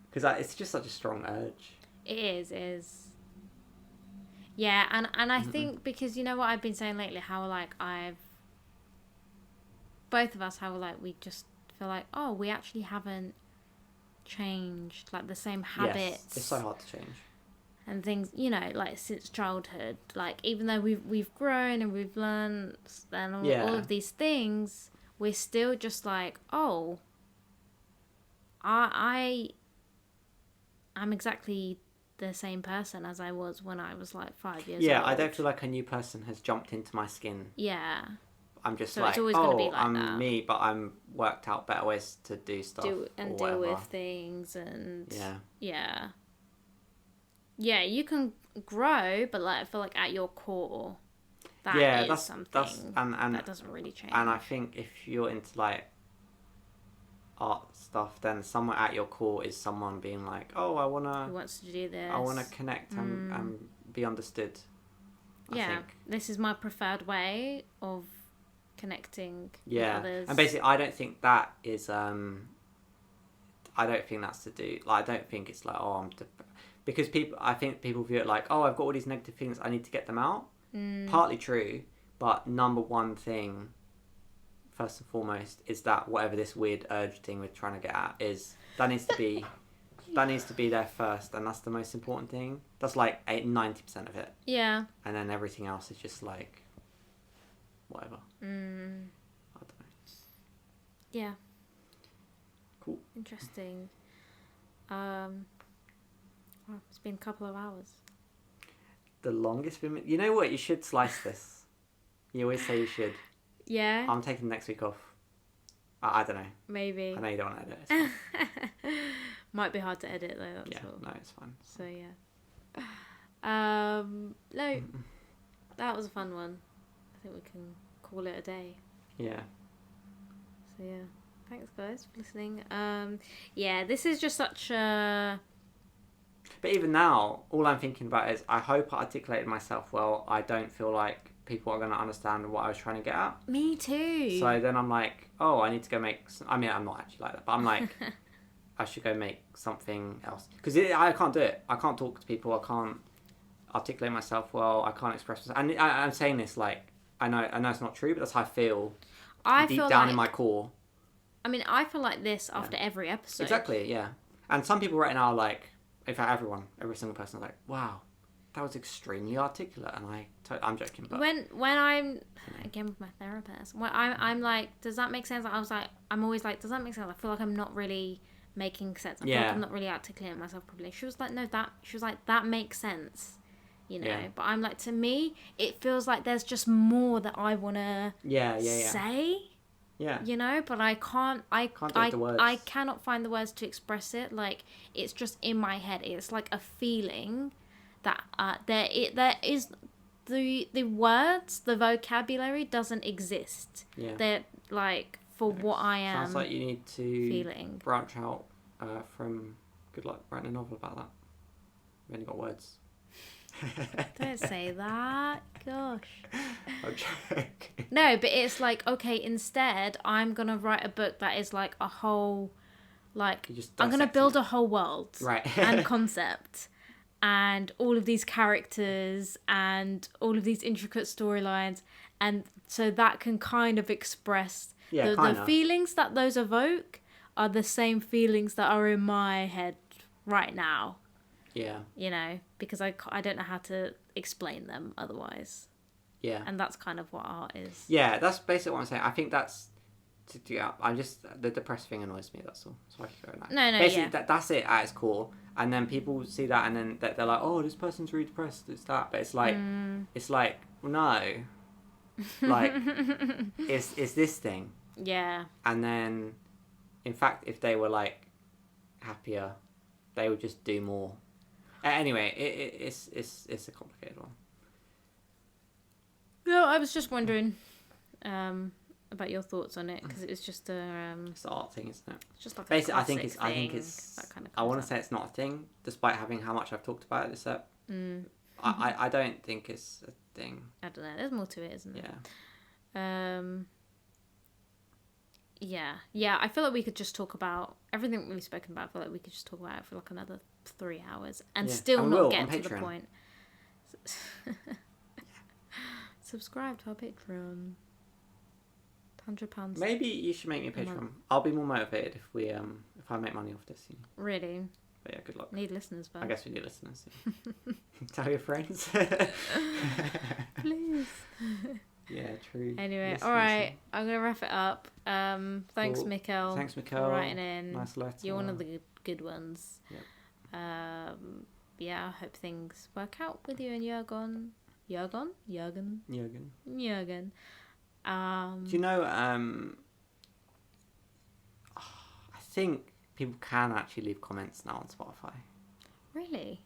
Because it's just such a strong urge. It is. Yeah, and I think because you know what I've been saying lately, how like both of us, how like we just feel like, oh, we actually haven't changed, like the same habits. Yes, it's so hard to change. And things, you know, like since childhood, like even though we've grown and we've learned and all of these things, we're still just like, oh, I'm exactly the same person as I was when I was like 5 years old. Yeah, I don't feel like a new person has jumped into my skin. Yeah. I'm just so like, it's always gonna be like I'm that. me, but I'm worked out better ways to do stuff. Deal with things and... Yeah. Yeah, you can grow, but like I feel like at your core, that's something that doesn't really change. And I think if you're into like art stuff, then somewhere at your core is someone being like, oh, who wants to do this? I wanna connect and be understood. I think. This is my preferred way of connecting with Yeah, others. and basically, I don't think that is. I don't think that's to do. Like, I don't think it's like, oh, because people. I think people view it like, oh, I've got all these negative feelings. I need to get them out. Partly true, but number one thing, first and foremost, is that whatever this weird urge thing we're trying to get at is, that needs to be. That needs to be there first, and that's the most important thing. That's like 90% of it. Yeah. And then everything else is just like, whatever. I don't know. Yeah. Cool. Interesting. Well, it's been a couple of hours. The longest Vinmin. You know what? You should slice this. You always say you should. Yeah. I'm taking next week off. I don't know. Maybe. I know you don't want to edit. It's fine. Might be hard to edit though. That's all. No, it's fine. So yeah. No, that was a fun one. I think we can call it a day. Yeah. So yeah, thanks guys for listening. Yeah, this is just such a. But even now, all I'm thinking about is I hope I articulated myself well. I don't feel like people are going to understand what I was trying to get at. Me too. So then I'm like, oh, I need to go make. I mean, I'm not actually like that, but I'm like. I should go make something else. Because I can't do it. I can't talk to people. I can't articulate myself well. I can't express myself. And I'm saying this like, I know it's not true, but that's how I feel deep down in my core. I mean, I feel like this after every episode. Exactly, yeah. And some people right now are like, in fact, every single person is like, wow, that was extremely articulate. And I'm joking, but... When I'm, again with my therapist, when I'm like, does that make sense? I'm always like, does that make sense? I feel like I'm not really... making sense. I feel like I'm not really articulating myself properly. She was like, no, that makes sense, you know. Yeah. But I'm like, to me, it feels like there's just more that I want to say. Yeah. You know, but I can't the words. I cannot find the words to express it. Like, it's just in my head. It's like a feeling that there is the words, the vocabulary doesn't exist. Yeah. They're like for what I am. Sounds like you need to branch out from. Good luck writing a novel about that. You've only got words. Don't say that. Gosh. I'm joking. No, but it's like, okay, instead, I'm going to write a book that is like a whole, like, I'm going to build a whole world. Right. And concept. And all of these characters and all of these intricate storylines. And so that can kind of express the feelings that those evoke are the same feelings that are in my head right now. Yeah. You know, because I don't know how to explain them otherwise. Yeah. And that's kind of what art is. Yeah, that's basically what I'm saying. I think that's... I'm just... The depressed thing annoys me, that's all. So I can go now. No, basically, that's it at its core. And then people see that and then they're like, oh, this person's really depressed. It's that. But it's like... It's like, no. Like, it's this thing. Yeah. And then... In fact, if they were, like, happier, they would just do more. Anyway, it's a complicated one. No, I was just wondering about your thoughts on it, because it was just a... it's the art thing, isn't it? It's just like basically, a I think it's that kind of I want to say it's not a thing, despite having how much I've talked about it this up. I don't think it's a thing. I don't know. There's more to it, isn't there? Yeah. Yeah. I feel like we could just talk about everything we've spoken about. I feel like we could just talk about it for like another 3 hours and still not get to the point. Subscribe to our Patreon. £100. Maybe you should make me a Patreon. I'll be more motivated if I make money off this. You know. Really? But yeah, good luck. Need listeners, but I guess we need listeners. Yeah. Tell your friends. Please. Yeah, true. Anyway, alright, I'm going to wrap it up. Thanks, cool. Mikkel. Thanks, Mikkel. For writing in. Nice letter. You're one of the good ones. Yep. Yeah, I hope things work out with you and Jürgen. Jürgen? Do you know, I think people can actually leave comments now on Spotify. Really?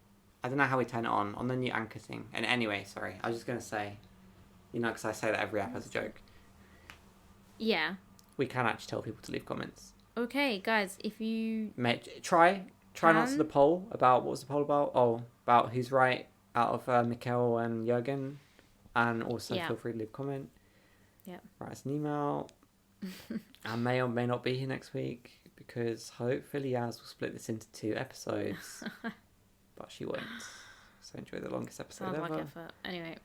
I don't know how we turn it on the new Anchor thing. And anyway, sorry, I was just going to say... You know, because I say that every app has a joke. Yeah. We can actually tell people to leave comments. Okay, guys, if you... Try and answer the poll about... What was the poll about? Oh, about who's right out of Mikkel and Jürgen. And also Yeah. feel free to leave a comment. Yeah. Write us an email. I may or may not be here next week because hopefully Yaz will split this into 2 episodes. But she won't. So enjoy the longest episode Sounds ever. like effort. Anyway.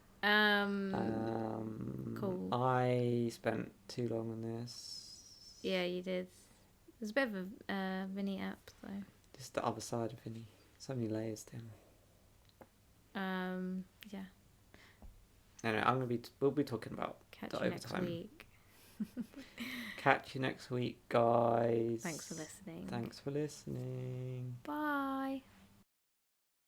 Cool. I spent too long on this. Yeah, you did. There's a bit of a Vinnie app though. Just the other side of Vinny. So many layers to him. Yeah. Anyway, we'll be talking about Catch the you next overtime. week. Catch you next week, guys. Thanks for listening. Thanks for listening. Bye.